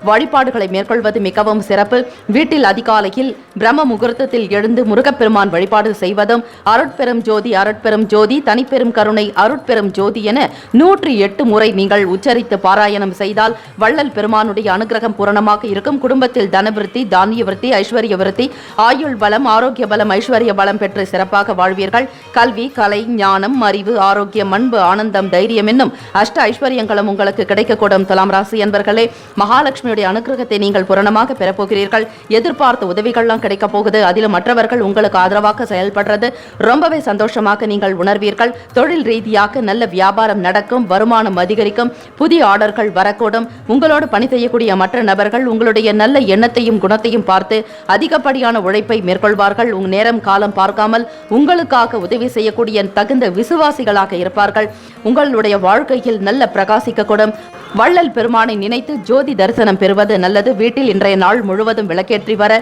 வழிபாடுகளை மேற்கொள்வது மிகவும் சிறப்பு. வீட்டில் அதிகாலையில் பிரம்ம முகூர்த்தத்தில் எழுந்து முருகப்பெருமான் வழிபாடு செய்வதும், அருட்பெரும் ஜோதி அருட்பெரும் ஜோதி தனிப்பெரும் கருணை அருட்பெரும் ஜோதி என 108 முறை நீங்கள் உச்சரித்து பாராயணம் செய்தால் வள்ளல் பெருமானுடைய அனுகிரகம் பூரணமாக இருக்கும். குடும்பத்தில் தனவிருத்தி, தானிய விருத்தி, ஐஸ்வர்ய விருத்தி, ஆயுள் பலம், ஆரோக்கிய பலம், ஐஸ்வர்ய பலம் பெற்று சிறப்பாக வாழ்வீர்கள். கல்வி, கலை, ஞானம், அறிவு, ஆரோக்கியம், அன்பு, ஆனந்தம், தைரியம் என்னும் அஷ்ட ஐஸ்வர்யங்களும் உங்களுக்கு கிடைக்கக்கூடும். துலாம் ராசி என்பர்களே, மகாலட்சுமி அனுகிரகத்தை நீங்கள் பூரணமாக பெறப்போகிறீர்கள். எதிர்பார்த்த உதவிகள்லாம் கிடைக்க போகுது. அதிலும் மற்றவர்கள் உங்களுக்கு ஆதரவாக செயல்படுறது ரொம்பவே சந்தோஷமாக நீங்கள் உணர்வீர்கள். தொழில் ரீதியாக நல்ல வியாபாரம் நடக்கும். வருமானம் அதிகரிக்கும். புதிய ஆர்டர்கள் வரக்கூடும். உங்களோடு பணி செய்யக்கூடிய மற்ற நபர்கள் உங்களுடைய நல்ல எண்ணத்தையும் குணத்தையும் பார்த்து அதிகப்படியான உழைப்பை மேற்கொள்வார்கள். உங்கள் நேரம் காலம் பார்க்காமல் உங்களுக்காக உதவி செய்யக்கூடிய தகுந்த விசுவாசிகளாக இருப்பார்கள். உங்களுடைய வாழ்க்கையில் நல்ல பிரகாசிக்கக்கூடும். வள்ளல் பெருமானை நினைத்து ஜோதி தரிசனம் பெறுவது நல்லது. வீட்டில் இன்றைய நாள் முழுவதும் விளக்கேற்றி வர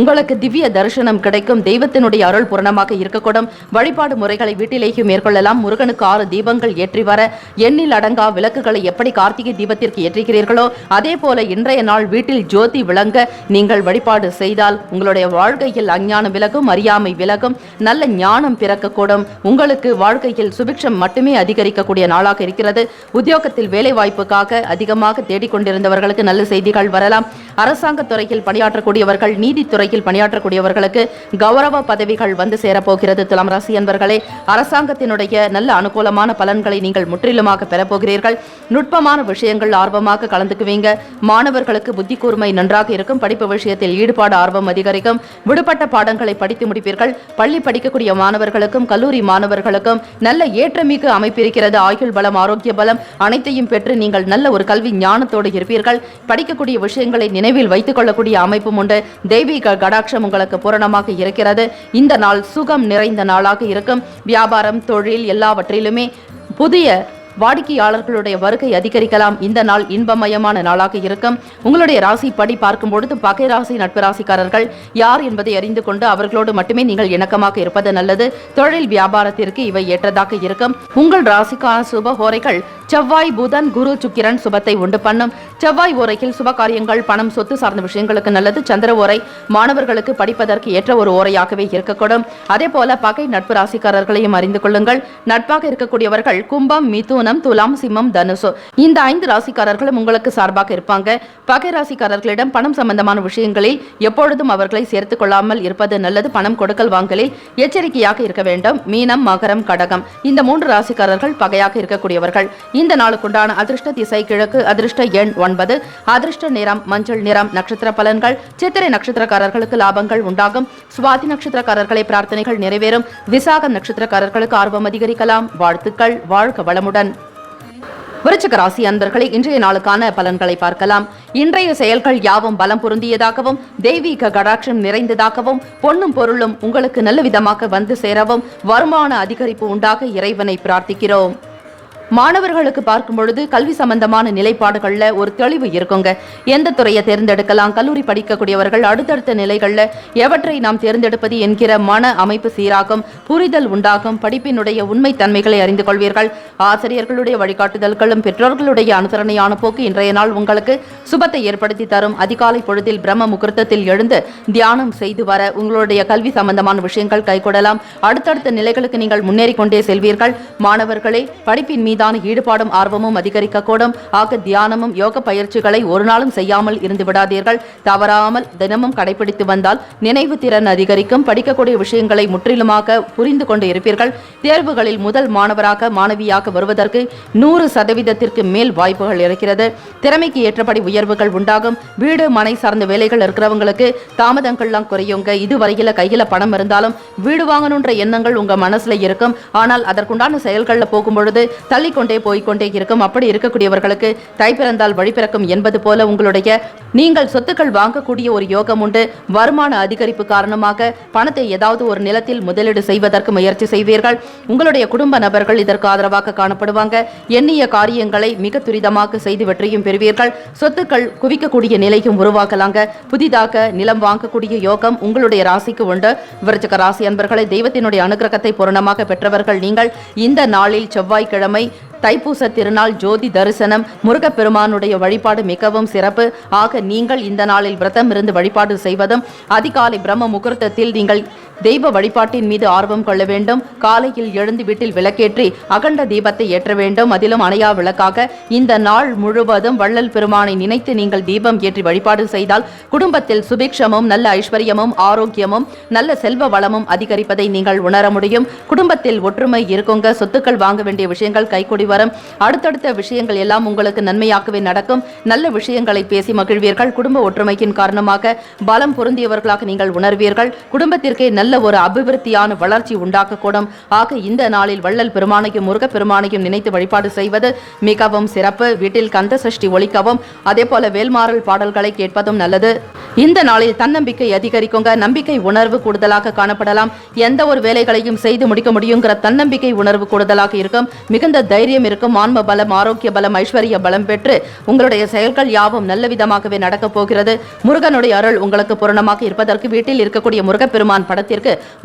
உங்களுக்கு திவ்ய தரிசனம் கிடைக்கும். தெய்வத்தினுடைய அருள் பூரணமாக இருக்கக்கூடும். வழிபாடு முறைகளை வீட்டிலேயே மேற்கொள்ளலாம். முருகனுக்கு 6 தீபங்கள் ஏற்றி வர எண்ணில் அடங்கா விளக்குகளை எப்படி கார்த்திகை தீபத்திற்கு ஏற்றுகிறீர்களோ அதே போல இன்றைய நாள் வீட்டில் ஜோதி விளங்க நீங்கள் வழிபாடு செய்தால் உங்களுடைய வாழ்க்கையில் அஞ்ஞானம் விலகும், அறியாமை விலகும், நல்ல ஞானம் பிறக்கக்கூடும். உங்களுக்கு வாழ்க்கையில் சுபிக்ஷம் மட்டுமே அதிகரிக்கக்கூடிய நாளாக இருக்கிறது. உத்தியோகத்தில் வேலை வாய்ப்புக்காக அதிகமாக தேடிக்கொண்டிருந்தவர்களுக்கு நல்ல செய்திகள் வரலாம். அரசாங்க துறையில் பணியாற்றக்கூடியவர்கள், நீதித்துறையில் பணியாற்றக்கூடியவர்களுக்கு கௌரவ பதவிகள் வந்து சேரப்போகிறது. துலாம் ராசி என்பர்களே, அரசாங்கத்தினுடைய நல்ல அனுகூலமான பலன்களை நீங்கள் முற்றிலுமாக பெறப்போகிறீர்கள். நுட்பமான விஷயங்கள் ஆர்வமாக கலந்துக்குவீங்க. மாணவர்களுக்கு புத்தி கூர்மை நன்றாக இருக்கும். படிப்பு விஷயத்தில் ஈடுபாடு, ஆர்வம் அதிகரிக்கும். விடுபட்ட பாடங்களை படித்து முடிப்பீர்கள். பள்ளி படிக்கக்கூடிய மாணவர்களுக்கும் கல்லூரி மாணவர்களுக்கும் நல்ல ஏற்றமிகு அமைப்பு இருக்கிறது. ஆயுள் பலம், ஆரோக்கிய பலம் அனைத்தையும் பெற்று நீங்கள் நல்ல ஒரு கல்வி ஞானத்தோடு இருப்பீர்கள். படிக்கக்கூடிய விஷயங்களை நினைவில் வைத்துக் கொள்ளக்கூடிய அமைப்பும் உண்டு. தெய்வீக கடாட்சம் உங்களுக்கு பூரணமாக இருக்கிறது. இந்த நாள் சுகம் நிறைந்த நாளாக இருக்கும். வியாபாரம், தொழில் எல்லாவற்றிலுமே புதிய வாடிக்கையாளர்களுடைய வருகை அதிகரிக்கலாம். இந்த நாள் இன்பமயமான நாளாக இருக்கும். உங்களுடைய ராசி படி பார்க்கும் பொழுது பகை ராசி, நட்பு ராசிக்காரர்கள் யார் என்பதை அறிந்து கொண்டு அவர்களோடு மட்டுமே நீங்கள் இணக்கமாக இருப்பது நல்லது. தொழில் வியாபாரத்திற்கு இவை ஏற்றதாக இருக்கும். உங்கள் ராசிக்கான சுப ஹோரைகள் செவ்வாய், புதன், குரு, சுக்கிரன் சுபத்தை உண்டு பண்ணும். செவ்வாய் ஓரையில் சுப காரியங்கள், பணம், சொத்து சார்ந்த விஷயங்களுக்கு நல்லது. சந்திர ஓரை மாணவர்களுக்கு படிப்பதற்கு ஏற்ற ஒரு ஓரையாகவே இருக்கக்கூடும். அதே போல பகை நட்பு ராசிக்காரர்களையும் அறிந்து கொள்ளுங்கள். நட்பாக இருக்கக்கூடியவர்கள் கும்பம், மிதுனம், துலாம், சிம்மம், தனுசு இந்த 5 ராசிக்காரர்களும் உங்களுக்கு சார்பாக இருப்பாங்க. பகை ராசிக்காரர்களிடம் பணம் சம்பந்தமான விஷயங்களில் எப்பொழுதும் அவர்களை சேர்த்துக் கொள்ளாமல் இருப்பது நல்லது. பணம் கொடுக்கல் வாங்கலில் எச்சரிக்கையாக இருக்க வேண்டும். மீனம், மகரம், கடகம் இந்த 3 ராசிக்காரர்கள் பகையாக இருக்கக்கூடியவர்கள். இந்த நாளுக்குண்டான அதிர்ஷ்ட திசை கிழக்கு. அதிர்ஷ்ட எண் 9. அதிர்ஷ்ட நிறம் மஞ்சள் நிறம். நட்சத்திர பலன்கள்: சித்திரை நட்சத்திரக்காரர்களுக்கு லாபங்கள் உண்டாகும். சுவாதி நட்சத்திரக்காரர்களை பிரார்த்தனைகள் நிறைவேறும். விசாகம் நட்சத்திரக்காரர்களுக்கு ஆர்வம் அதிகரிக்கலாம். வாழ்த்துக்கள். வாழ்க வளமுடன். விருச்சிக ராசி அன்பர்களே, இன்றைய நாளுக்கான பலன்களை பார்க்கலாம். இன்றைய செயல்கள் யாவும் பலம் பொருந்தியதாகவும் தெய்வீக கடாட்சம் நிறைந்ததாகவும் பொன்னும் பொருளும் உங்களுக்கு நல்ல விதமாக வந்து சேரவும் வருமான அதிகரிப்பு உண்டாக இறைவனை பிரார்த்திக்கிறோம். மாணவர்களுக்கு பார்க்கும் பொழுது கல்வி சம்பந்தமான நிலைப்பாடுகள்ல ஒரு தெளிவு இருக்குங்க. எந்த துறையை தேர்ந்தெடுக்கலாம், கல்லூரி படிக்கக்கூடியவர்கள் அடுத்தடுத்த நிலைகள்ல எவற்றை நாம் தேர்ந்தெடுப்பது என்கிற மன அமைப்பு சீராகும். புரிதல் உண்டாகும். படிப்பினுடைய உண்மை தன்மைகளை அறிந்து கொள்வீர்கள். ஆசிரியர்களுடைய வழிகாட்டுதல்களும் பெற்றோர்களுடைய அனுசரணையான போக்கு இன்றைய நாள் உங்களுக்கு சுபத்தை ஏற்படுத்தி தரும். அதிகாலை பொழுதில் பிரம்ம முகூர்த்தத்தில் எழுந்து தியானம் செய்து வர உங்களுடைய கல்வி சம்பந்தமான விஷயங்கள் கைகூடலாம். அடுத்தடுத்த நிலைகளுக்கு நீங்கள் முன்னேறி கொண்டே செல்வீர்கள். மாணவர்களே, படிப்பின் மீது மீதான ஈடுபாடும் ஆர்வமும் அதிகரிக்கக்கூடும். ஆக தியானமும் யோக பயிற்சிகளை ஒரு நாளும் செய்யாமல் இருந்து விடாதீர்கள். தவறாமல் தினமும் கடைபிடித்து வந்தால் நினைவு திறன் அதிகரிக்கும். படிக்கக்கூடிய விஷயங்களை முற்றிலுமாக புரிந்து கொண்டு இருப்பீர்கள். தேர்வுகளில் முதல் மாணவராக மாணவியாக வருவதற்கு 100% மேல் வாய்ப்புகள் இருக்கிறது. திறமைக்கு ஏற்றபடி உயர்வுகள் உண்டாகும். வீடு மனை சார்ந்த வேலைகள் இருக்கிறவங்களுக்கு தாமதங்கள்லாம் குறையுங்க. இதுவரையில கையில பணம் இருந்தாலும் வீடு வாங்கணுன்ற எண்ணங்கள் உங்க மனசுல இருக்கும். ஆனால் அதற்குண்டான செயல்கள்ல போகும்பொழுது தள்ளிக்கொண்டே போய்கொண்டே இருக்கும். அப்படி இருக்கக்கூடியவர்களுக்கு தை பிறந்தால் வழி பிறக்கும் என்பது போல உங்களுடைய நீங்கள் சொத்துக்கள் வாங்கக்கூடிய ஒரு யோகம் உண்டு. வருமான அதிகரிப்பு காரணமாக பணத்தை ஏதாவது ஒரு நிலத்தில் முதலீடு செய்வதற்கு முயற்சி செய்வீர்கள். உங்களுடைய குடும்ப நபர்கள் இதற்கு ஆதரவாக காணப்படுவாங்க. எண்ணிய காரியங்களை மிக துரிதமாக செய்து வெற்றியும் பெறுவீர்கள். சொத்துக்கள் குவிக்கக்கூடிய நிலையும் உருவாக்கலாங்க. புதிதாக நிலம் வாங்கக்கூடிய யோகம் உங்களுடைய ராசிக்கு உண்டு. விருச்சிக ராசி அன்பர்களை, தெய்வத்தினுடைய அனுகிரகத்தை பூரணமாக பெற்றவர்கள் நீங்கள். இந்த நாளில் செவ்வாய்க்கிழமை தைப்பூச திருநாள், ஜோதி தரிசனம், முருகப்பெருமானுடைய வழிபாடு மிகவும் சிறப்பு. ஆக நீங்கள் இந்த நாளில் விரதம் இருந்து வழிபாடு செய்வதும், அதிகாலை பிரம்ம முகூர்த்தத்தில் நீங்கள் தெய்வ வழிபாட்டின் மீது ஆர்வம் கொள்ள வேண்டும். காலையில் எழுந்து வீட்டில் விளக்கேற்றி அகண்ட தீபத்தை ஏற்ற வேண்டும். அதிலும் அணையா விளக்காக இந்த நாள் முழுவதும் வள்ளல் பெருமானை நினைத்து நீங்கள் தீபம் ஏற்றி வழிபாடு செய்தால் குடும்பத்தில் சுபிக்ஷமும் நல்ல ஐஸ்வர்யமும் ஆரோக்கியமும் நல்ல செல்வ வளமும் அதிகரிப்பதை நீங்கள் உணர முடியும். குடும்பத்தில் ஒற்றுமை இருக்குங்க. சொத்துக்கள் வாங்க வேண்டிய விஷயங்கள் கைகூடி வரும். அடுத்தடுத்த விஷயங்கள் எல்லாம் உங்களுக்கு நன்மையாகவே நடக்கும். நல்ல விஷயங்களை பேசி மகிழ்வீர்கள். குடும்ப ஒற்றுமையின் காரணமாக பலம் பொருந்தியவர்களாக நீங்கள் உணர்வீர்கள். குடும்பத்திற்கே நல்ல ஒரு அபிவிருத்தியான வளர்ச்சி உண்டாக்கக்கூடும். ஆக இந்த நாளில் வள்ளல் பெருமானையும் முருகப் பெருமானையும் நினைத்து வழிபாடு செய்வது மிகவும் சிறப்பு. வீட்டில் கந்த சஷ்டி ஒலிக்கவும் அதே போல வேல்மாறல் பாடல்களை கேட்பதும் நல்லது. இந்த நாளில் தன்னம்பிக்கை அதிகரிக்குங்க. நம்பிக்கை உணர்வு கூடுதலாக காணப்படலாம். எந்த ஒரு வேலைகளையும் செய்து முடிக்க முடியுங்கிற தன்னம்பிக்கை உணர்வு கூடுதலாக இருக்கும். மிகுந்த தைரியம் இருக்கும். ஆன்ம பலம், ஆரோக்கிய பலம், ஐஸ்வர்ய பலம் பெற்று உங்களுடைய செயல்கள் யாவும் நல்ல விதமாகவே நடக்கப் போகிறது. முருகனுடைய அருள் உங்களுக்கு பூரணமாக இருப்பதற்கு வீட்டில் இருக்கக்கூடிய முருகப்பெருமான் படத்திற்கு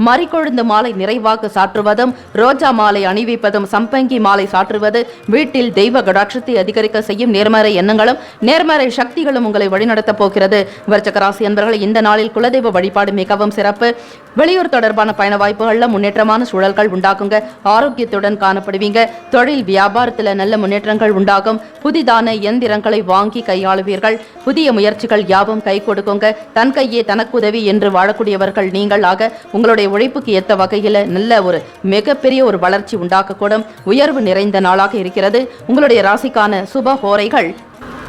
மறிக்கொழுந்து மாலை நிறைவாக சாற்றுவதும், ரோஜா மாலை அணிவிப்பதும், சம்பங்கி மாலை சாற்றுவது வீட்டில் தெய்வ கடாட்சத்தை அதிகரிக்க செய்யும். நேர்மறை எண்ணங்களும் நேர்மறை சக்திகளும் உங்களை வழிநடத்தப் போகிறது. விருச்சிக ராசி அன்பர்கள், இந்த நாளில் குலதெய்வ வழிபாடு மிகவும் சிறப்பு. வெளியூர் தொடர்பான பயண வாய்ப்புகள்ல முன்னேற்றமான சூழல்கள் உண்டாக்குங்க. ஆரோக்கியத்துடன் காணப்படுவீங்க. தொழில் வியாபாரத்தில் நல்ல முன்னேற்றங்கள் உண்டாகும். புதிதான இயந்திரங்களை வாங்கி கையாளுவீர்கள். புதிய முயற்சிகள் யாவும் கை கொடுக்குங்க. தன் கையே தனக்குதவி என்று வாழக்கூடியவர்கள் நீங்கள். ஆக உங்களுடைய உழைப்புக்கு ஏற்ற வகையில் நல்ல ஒரு மிகப்பெரிய ஒரு வளர்ச்சி உண்டாக்கக்கூடும். உயர்வு நிறைந்த நாளாக இருக்கிறது. உங்களுடைய ராசிக்கான சுப ஹோரைகள்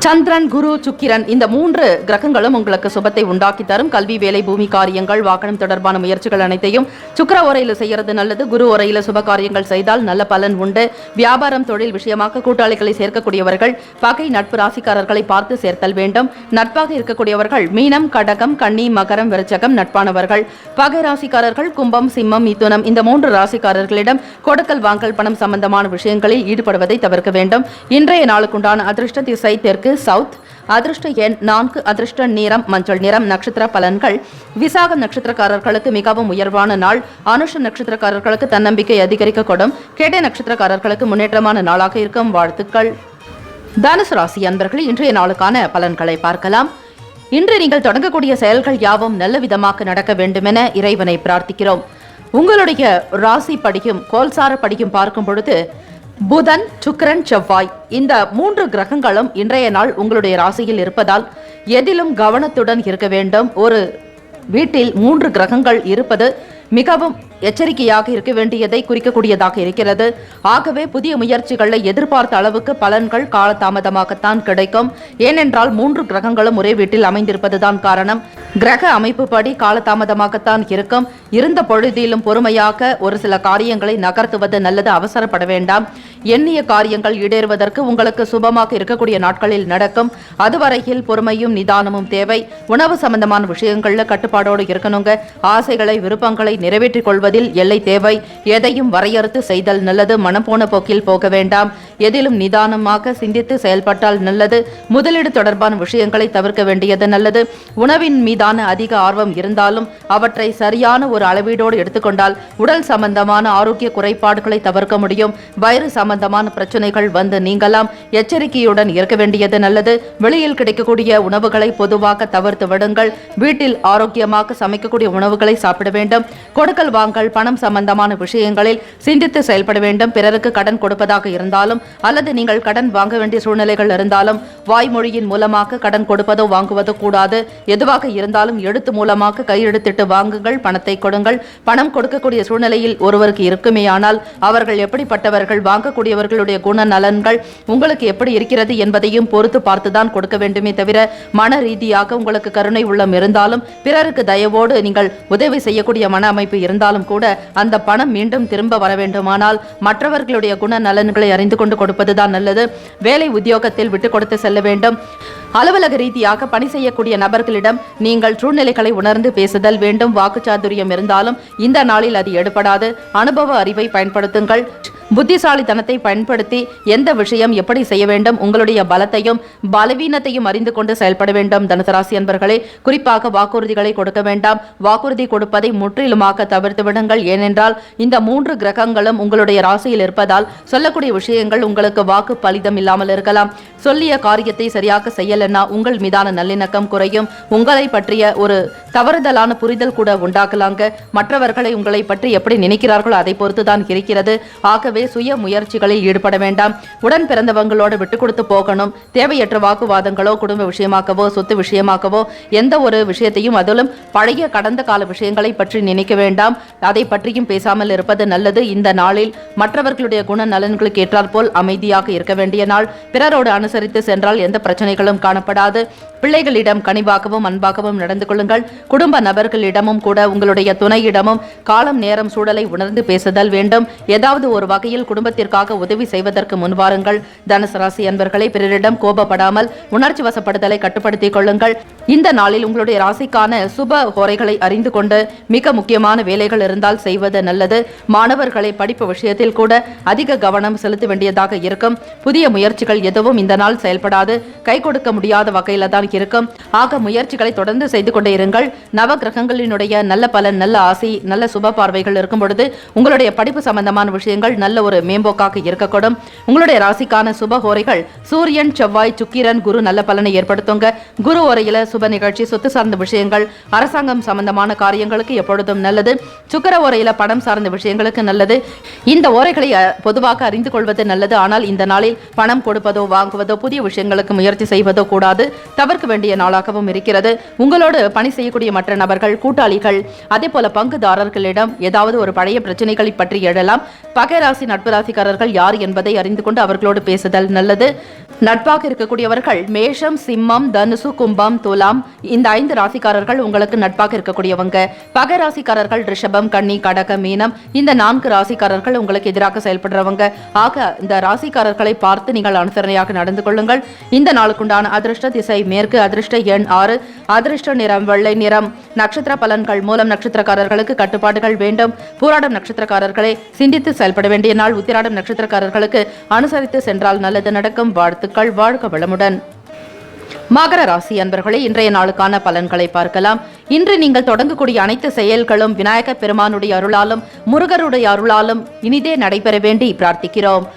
சந்திரன், குரு, சுக்கிரன் இந்த 3 கிரகங்களும் உங்களுக்கு சுபத்தை உண்டாக்கி தரும். கல்வி, வேலை, பூமி காரியங்கள், வாகனம் தொடர்பான முயற்சிகள் அனைத்தையும் சுக்கிர ஓரையில் செய்யறது நல்லது. குரு ஓரையில் சுப காரியங்கள் செய்தால் நல்ல பலன் உண்டு. வியாபாரம், தொழில் விஷயமாக கூட்டாளிகளை சேர்க்கக்கூடியவர்கள் பகை நட்பு ராசிக்காரர்களை பார்த்து சேர்த்தல் வேண்டும். நட்பாக இருக்கக்கூடியவர்கள் மீனம், கடகம், கன்னி, மகரம், விருச்சகம் நட்பானவர்கள். பகை ராசிக்காரர்கள் கும்பம், சிம்மம், மிதுனம் இந்த 3 ராசிக்காரர்களிடம் கொடுக்கல் வாங்கல், பணம் சம்பந்தமான விஷயங்களில் ஈடுபடுவதை தவிர்க்க வேண்டும். இன்றைய நாளுக்குண்டான அதிர்ஷ்ட திசை தெற்கு சவுத். அதிர்ஷ்ட எண் 4. அதிர்ஷ்ட நிறம் மஞ்சள் நிறம். நட்சத்திர பலன்கள்: விசாகம் நட்சத்திரக்காரர்களுக்கு மிகவும் உயர்வான நாள். அனுஷ நட்சத்திரக்காரர்களுக்கு தன்னம்பிக்கை அதிகரிக்கக்கூடும். கேட்டை நட்சத்திரக்காரர்களுக்கு முன்னேற்றமான நாளாக இருக்கும். வாழ்த்துக்கள். தனுசு ராசி அன்பர்கள், இன்றைய நாளுக்கான பலன்களை பார்க்கலாம். இன்று நீங்கள் தொடங்கக்கூடிய செயல்கள் யாவும் நல்ல விதமாக நடக்க வேண்டுமென இறைவனை பிரார்த்திக்கிறோம். உங்களுடைய ராசி படியும் கோல்சார படியும் பார்க்கும் பொழுது புதன், சுக்கிரன், செவ்வாய் இந்த 3 கிரகங்களும் இன்றைய நாள் உங்களுடைய ராசியில் இருப்பதால் எதிலும் கவனத்துடன் இருக்க வேண்டும். ஒரு வீட்டில் 3 கிரகங்கள் இருப்பது மிகவும் எச்சரிக்கையாக இருக்க வேண்டியதை குறிக்கக்கூடியதாக இருக்கிறது. ஆகவே புதிய முயற்சிகளை எதிர்பார்த்த அளவுக்கு பலன்கள் காலதாமதமாகத்தான் கிடைக்கும். ஏனென்றால் 3 கிரகங்களும் ஒரே வீட்டில் அமைந்திருப்பதுதான் காரணம். கிரக அமைப்பு படி காலதாமதமாகத்தான் இருக்கும். இருந்த பொழுதிலும் பொறுமையாக ஒரு சில காரியங்களை நகர்த்துவது நல்லது. அவசரப்பட வேண்டாம். எண்ணிய காரியங்கள் ஈடேறுவதற்கு உங்களுக்கு சுபமாக இருக்கக்கூடிய நாட்களில் நடக்கும். அதுவரையில் பொறுமையும் நிதானமும் தேவை. உணவு சம்பந்தமான விஷயங்கள்ல கட்டுப்பாடோடு இருக்கணுங்க. ஆசைகளை, விருப்பங்களை நிறைவேற்றிக் கொள்வதில் எல்லை தேவை. எதையும் வரையறுத்து செய்தல் நல்லது. மனம் போன போக்கில் போக வேண்டாம். எதிலும் நிதானமாக சிந்தித்து செயல்பட்டால் நல்லது. முதலீடு தொடர்பான விஷயங்களை தவிர்க்க வேண்டியது நல்லது. உணவின் மீதான அதிக ஆர்வம் இருந்தாலும் அவற்றை சரியான ஒரு அளவீடோடு எடுத்துக்கொண்டால் உடல் சம்பந்தமான ஆரோக்கிய குறைபாடுகளை தவிர்க்க முடியும். வயிறு சம்பந்தமான பிரச்சனைகள் வந்து நீங்கலாம். எச்சரிக்கையுடன் இருக்க வேண்டியது நல்லது. வெளியில் கிடைக்கக்கூடிய உணவுகளை பொதுவாக தவிர்த்து விடுங்கள். வீட்டில் ஆரோக்கியமாக சமைக்கக்கூடிய உணவுகளை சாப்பிட வேண்டும். கொடுக்கல் வாங்கல் பணம் சம்பந்தமான விஷயங்களில் சிந்தித்து செயல்பட வேண்டும். பிறருக்கு கடன் கொடுப்பதாக இருந்தாலும் அல்லது நீங்கள் கடன் வாங்க வேண்டிய சூழ்நிலைகள் இருந்தாலும் வாய்மொழியின் மூலமாக கடன் கொடுப்பதோ வாங்குவதோ கூடாது. எதுவாக இருந்தாலும் எழுத்து மூலமாக கையெழுத்திட்டு வாங்குங்கள், பணத்தை கொடுங்கள். பணம் கொடுக்கக்கூடிய சூழ்நிலையில் ஒருவருக்கு இருக்குமேயானால் அவர்கள் எப்படிப்பட்டவர்கள், வாங்கக்கூடியவர்களுடைய குணநலன்கள் உங்களுக்கு எப்படி இருக்கிறது என்பதையும் பொறுத்து பார்த்துதான் கொடுக்க வேண்டுமே தவிர மன ரீதியாக உங்களுக்கு கருணை உள்ளம் இருந்தாலும் பிறருக்கு தயவோடு நீங்கள் உதவி செய்யக்கூடிய மன அமைப்பு இருந்தாலும் கூட அந்த பணம் மீண்டும் திரும்ப வர வேண்டுமானால் மற்றவர்களுடைய குணநலன்களை அறிந்து கொண்டு கொடுப்பதுதான் நல்லது. வேலை உத்தியோகத்தில் விட்டுக் கொடுத்து செல்ல வேண்டும். அலுவலக ரீதியாக பணி செய்யக்கூடிய நபர்களிடம் நீங்கள் சூழ்நிலைகளை உணர்ந்து பேசுதல் வேண்டும். வாக்குச்சாதுரியம் இருந்தாலும் இந்த நாளில் அது எடுபடாது. அனுபவ அறிவை பயன்படுத்துங்கள். புத்திசாலித்தனத்தை பயன்படுத்தி எந்த விஷயம் எப்படி செய்ய வேண்டும், உங்களுடைய பலத்தையும் பலவீனத்தையும் அறிந்து கொண்டு செயல்பட வேண்டும். தனுசு ராசி அன்பர்களே, குறிப்பாக வாக்குறுதிகளை கொடுக்க வேண்டாம். வாக்குறுதி கொடுப்பதை முற்றிலுமாக தவிர்த்து விடுங்கள். ஏனென்றால் இந்த 3 கிரகங்களும் உங்களுடைய ராசியில் இருப்பதால் சொல்லக்கூடிய விஷயங்கள் உங்களுக்கு வாக்கு பலிதம் இல்லாமல் இருக்கலாம். சொல்லிய காரியத்தை சரியாக செய்யலன்னா உங்கள் மீதான நல்லிணக்கம் குறையும். உங்களை பற்றிய ஒரு தவறுதலான புரிதல் கூட உண்டாக்கலாங்க. மற்றவர்களை உங்களை பற்றி எப்படி நினைக்கிறார்களோ அதை பொறுத்துதான் இருக்கிறது. ஆகவே சுய முயற்சிகளில் ஈடுபட வேண்டாம். உடன் பிறந்தவங்களோடு விட்டுக் கொடுத்து போகணும். தேவையற்ற வாக்குவாதங்களோ குடும்ப விஷயமாகவோ சொத்து விஷயமாகவோ எந்த ஒரு விஷயத்தையும், அதிலும் பழைய கடந்த கால விஷயங்களை பற்றி நினைக்க வேண்டாம். அதை பற்றியும் பேசாமல் இருப்பது நல்லது. இந்த நாளில் மற்றவர்களுடைய குண நலன்களுக்கு ஏற்றாற்போல் அமைதியாக இருக்க வேண்டிய நாள். பிறரோடு அனுசரித்து சென்றால் எந்த பிரச்சனைகளும் காணப்படாது. பிள்ளைகளிடம் கனிவாகவும் அன்பாகவும் நடந்து கொள்ளுங்கள். குடும்ப நபர்களிடமும் கூட உங்களுடைய துணையிடமும் காலம் நேரம் சூழலை உணர்ந்து பேசுதல் வேண்டும். ஏதாவது ஒரு வகையில் குடும்பத்திற்காக உதவி செய்வதற்கு முன்வாருங்கள். தனுசு ராசி அன்பர்களை, பிறரிடம் கோபப்படாமல் உணர்ச்சி வசப்படுதலை கட்டுப்படுத்திக் கொள்ளுங்கள். இந்த நாளில் உங்களுடைய ராசிக்கான சுப ஹோரைகளை அறிந்து கொண்டு மிக முக்கியமான வேலைகள் இருந்தால் செய்வது நல்லது. மாணவர்களை படிப்பு விஷயத்தில் கூட அதிக கவனம் செலுத்த வேண்டியதாக இருக்கும். புதிய முயற்சிகள் எதுவும் இந்த நாள் செயல்படாது. கை கொடுக்க முடியாத வகையில தான் இருக்கும். ஆக முயற்சிகளை தொடர்ந்து செய்து கொண்டே இருங்கள். நவ கிரகங்களினுடைய நல்ல பலன், நல்ல ஆசை, நல்ல சுப பார்வைகள் இருக்கும் பொழுது உங்களுடைய படிப்பு சம்பந்தமான விஷயங்கள் நல்ல ஒரு மேம்போக்காக இருக்கக்கூடும். உங்களுடைய ராசிக்கான சுப ஹோரைகள் சூரியன், செவ்வாய், சுக்கிரன், குரு நல்ல பலனை ஏற்படுத்துங்க. குரு ஓரையில சுப நிகழ்ச்சி, சொத்து சார்ந்த விஷயங்கள், அரசாங்கம் சம்பந்தமான காரியங்களுக்கு எப்பொழுதும் நல்லது. சுக்கிர ஓரையில பணம் சார்ந்த விஷயங்களுக்கு நல்லது. இந்த ஓரைகளை பொதுவாக அறிந்து கொள்வது நல்லது. ஆனால் இந்த நாளில் பணம் கொடுப்பதோ வாங்குவதோ புதிய விஷயங்களுக்கு முயற்சி செய்வதோ கூடாது. தவிர்க்க வேண்டிய நாளாகவும் இருக்கிறது. உங்களோடு பணி செய்யக்கூடிய மற்ற நபர்கள், கூட்டாளிகள், அதே போல பங்குதாரர்களிடம் ஏதாவது ஒரு பழைய பிரச்சனைகளை பற்றி எழலாம். பகை ராசி நட்பு ராசிக்காரர்கள் யார் என்பதை அறிந்து கொண்டு அவர்களோடு பேசுதல் நல்லது. நட்பாக இருக்கக்கூடியவர்கள் மேஷம், சிம்மம், தனுசு, கும்பம், துலாம், இந்த 5 ராசிக்காரர்கள் உங்களுக்கு நட்பாக இருக்கக்கூடியவங்க. பகை ராசிக்காரர்கள் ரிஷபம், கன்னி, கடக, மீனம், இந்த 4 ராசிக்காரர்கள் உங்களுக்கு எதிராக செயல்படுறவங்க. ஆக இந்த ராசிக்காரர்களை பார்த்து நீங்கள் அனுசரணையாக நடந்து கொள்ளுங்கள். இந்த நாளுக்குண்டான அதிர்ஷ்ட திசை மேற்கு, அதிர்ஷ்ட எண் 6, அதிர்ஷ்ட நிறம் வெள்ளை நிறம். நட்சத்திர பலன்கள். மூலம் நட்சத்திரக்காரர்களுக்கு கட்டுப்பாடுகள் வேண்டும். பூராடம் நட்சத்திரக்காரர்களை சிந்தித்து செயல்பட வேண்டிய நாள். உத்திராடம் நட்சத்திரக்காரர்களுக்கு அனுசரித்து சென்றால் நல்லது நடக்கும். வாழ்த்துக்கள். வாழ்க வளமுடன். மகர ராசி அன்பர்களே, இன்றைய நாளுக்கான பலன்களை பார்க்கலாம். இன்று நீங்கள் தொடங்கக்கூடிய அனைத்து செயல்களும் விநாயகர் பெருமானுடைய அருளாலும் முருகருடைய அருளாலும் இனிதே நடைபெற வேண்டி பிரார்த்திக்கிறோம்.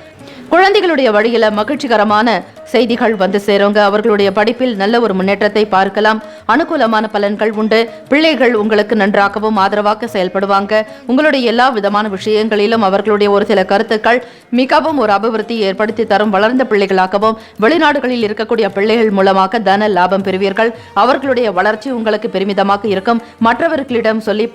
குழந்தைகளுடைய வழியில மகிழ்ச்சிகரமான செய்திகள் வந்து சேருங்க. அவர்களுடைய படிப்பில் நல்ல ஒரு முன்னேற்றத்தை பார்க்கலாம். அனுகூலமான பலன்கள் உண்டு. பிள்ளைகள் உங்களுக்கு நன்றாகவும் ஆதரவாக செயல்படுவாங்க. உங்களுடைய எல்லா விதமான விஷயங்களிலும் அவர்களுடைய ஒரு சில கருத்துக்கள் மிகவும் ஒரு அபிவிருத்தி ஏற்படுத்தி தரும். வளர்ந்த பிள்ளைகளாகவும் வெளிநாடுகளில் இருக்கக்கூடிய பிள்ளைகள் மூலமாக தன லாபம் பெறுவீர்கள். அவர்களுடைய வளர்ச்சி உங்களுக்கு பெருமிதமாக இருக்கும். மற்றவர்களிடம் சொல்லி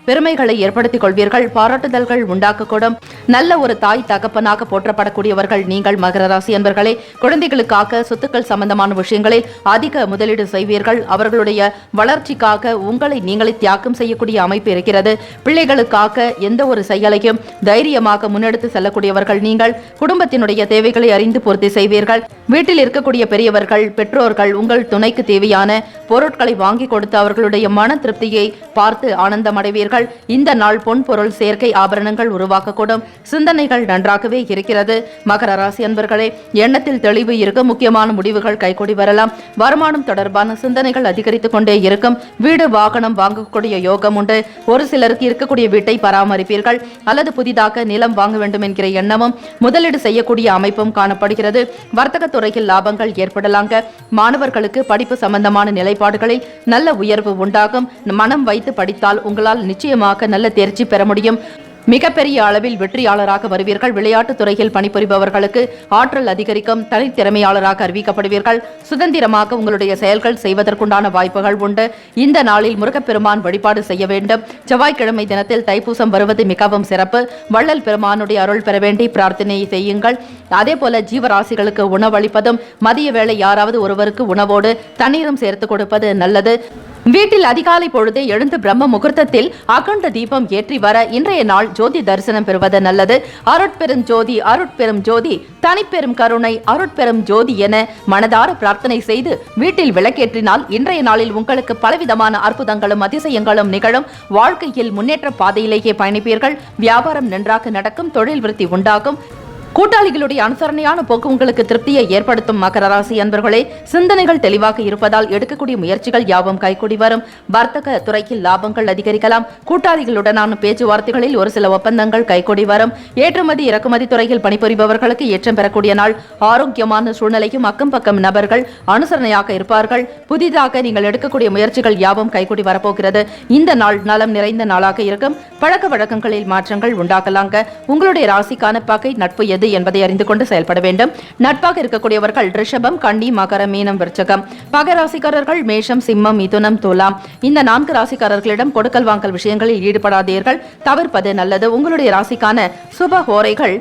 பெருமைகளை ஏற்படுத்திக் கொள்வீர்கள். பாராட்டுதல்கள் உண்டாக்கக்கூடும். நல்ல ஒரு தாய் தகப்பனாக போற்றப்படக்கூடியவர்கள் நீங்கள் மகர ராசி அன்பர்களே. குழந்தைகளுக்காக சொத்துக்கள் சம்பந்தமான விஷயங்களில் அதிக முதலீடு செய்வீர்கள். அவர்களுடைய வளர்ச்சிக்காக உங்களை நீங்களே தியாகம் செய்யக்கூடிய அமைப்பு இருக்கிறது. பிள்ளைகளுக்காக எந்த ஒரு செயலையும் தைரியமாக முன்னெடுத்து செல்லக்கூடியவர்கள் நீங்கள். குடும்பத்தினுடைய தேவைகளை அறிந்து பூர்த்தி செய்வீர்கள். வீட்டில் இருக்கக்கூடிய பெரியவர்கள், பெற்றோர்கள் உங்கள் துணைக்கு தேவையான பொருட்களை வாங்கி கொடுத்து அவர்களுடைய மன திருப்தியை பார்த்து ஆனந்தம் அடைவீர்கள். இந்த நாள் பொன் பொருள் சேர்க்கை ஆபரணங்கள் உருவாக்கக்கூடும். சிந்தனைகள் நன்றாகவே இருக்கிறது. மகர ராசி அன்பர்களே, எண்ணத்தில் தெளிவு இருக்க இருக்கும். முக்கியமான முடிவுகள் கைகூடி வரலாம். வருமானம் தொடர்பான சிந்தனைகள் அதிகரித்துக் கொண்டே இருக்கும். வீடு வாகனம் வாங்கக்கூடிய யோகம் உண்டு. ஒரு சிலருக்கு இருக்கக்கூடிய வீட்டை பராமரிப்பீர்கள் அல்லது புதிதாக நிலம் வாங்க வேண்டும் என்கிற எண்ணமும் முதலீடு செய்யக்கூடிய அமைப்பும் காணப்படுகிறது. வர்த்தக துறையில் லாபங்கள் ஏற்படலாங்க. மாணவர்களுக்கு படிப்பு சம்பந்தமான நிலைப்பாடுகளில் நல்ல உயர்வு உண்டாகும். மனம் வைத்து படித்தால் உங்களால் நிச்சயமாக நல்ல தேர்ச்சி பெற முடியும். மிகப்பெரிய அளவில் வெற்றியாளராக வருவீர்கள். விளையாட்டுத் துறையில் பணிபுரிபவர்களுக்கு ஆற்றல் அதிகரிக்கும். தனித்திறமையாளராக அறிவிக்கப்படுவீர்கள். சுதந்திரமாக உங்களுடைய செயல்கள் செய்வதற்குண்டான வாய்ப்புகள் உண்டு. இந்த நாளில் முருகப்பெருமான் வழிபாடு செய்ய வேண்டும். செவ்வாய்க்கிழமை தினத்தில் தைப்பூசம் வருவது மிகவும் சிறப்பு. வள்ளல் பெருமானுடைய அருள் பெற வேண்டி பிரார்த்தனை செய்யுங்கள். அதேபோல ஜீவராசிகளுக்கு உணவளிப்பதும் மதிய வேளை யாராவது ஒருவருக்கு உணவோடு தண்ணீரும் சேர்த்து கொடுப்பது நல்லது. வீட்டில் அதிகாலை பொழுது எழுந்து பிரம்ம முகூர்த்தத்தில் அகண்ட தீபம் ஏற்றி வர இன்றைய நாள் ஜோதி தரிசனம் பெறுவது நல்லது. அருட்பெரும் ஜோதி அருட்பெரும் ஜோதி தனிப்பெரும் கருணை அருட்பெரும் ஜோதி என மனதார பிரார்த்தனை செய்து வீட்டில் விளக்கேற்றினால் இன்றைய நாளில் உங்களுக்கு பலவிதமான அற்புதங்களும் அதிசயங்களும் நிகழும். வாழ்க்கையில் முன்னேற்ற பாதையிலேயே பயணிப்பீர்கள். வியாபாரம் நன்றாக நடக்கும். தொழில் விருத்தி உண்டாகும். கூட்டாளிகளுடைய அனுசரணையான போக்கு உங்களுக்கு திருப்தியை ஏற்படுத்தும். மகர ராசி அன்பர்களே, சிந்தனைகள் தெளிவாக இருப்பதால் எடுக்கக்கூடிய முயற்சிகள் யாவும் கைகூடி வரும். வர்த்தக துறையில் லாபங்கள் அதிகரிக்கலாம். கூட்டாளிகளுடனான பேச்சுவார்த்தைகளில் ஒரு சில ஒப்பந்தங்கள் கைகூடி வரும். ஏற்றுமதி இறக்குமதி துறையில் பணிபுரிபவர்களுக்கு ஏற்றம் பெறக்கூடிய நாள். ஆரோக்கியமான சூழ்நிலையும் அக்கம் பக்கம் நபர்கள் அனுசரணையாக இருப்பார்கள். புதிதாக நீங்கள் எடுக்கக்கூடிய முயற்சிகள் யாவும் கைகூடி வரப்போகிறது. இந்த நாள் நலம் நிறைந்த நாளாக இருக்கும். பழக்க வழக்கங்களில் மாற்றங்கள் உண்டாகலாங்க. உங்களுடைய ராசிக்கான பகை நட்பு எது என்பதை அறிந்து கொண்டு செயல்பட வேண்டும். நட்பாக இருக்கக்கூடியவர்கள் ரிஷபம், கன்னி, மகரம், மீனம், விருச்சகம். பகை ராசிக்காரர்கள் மேஷம், சிம்மம், மிதுனம், துலாம். இந்த 4 ராசிக்காரர்களிடம் கொடுக்கல் வாங்கல் விஷயங்களில் ஈடுபடாதீர்கள். தவிர்ப்பது நல்லது. உங்களுடைய ராசிக்கான சுப ஹோரைகள்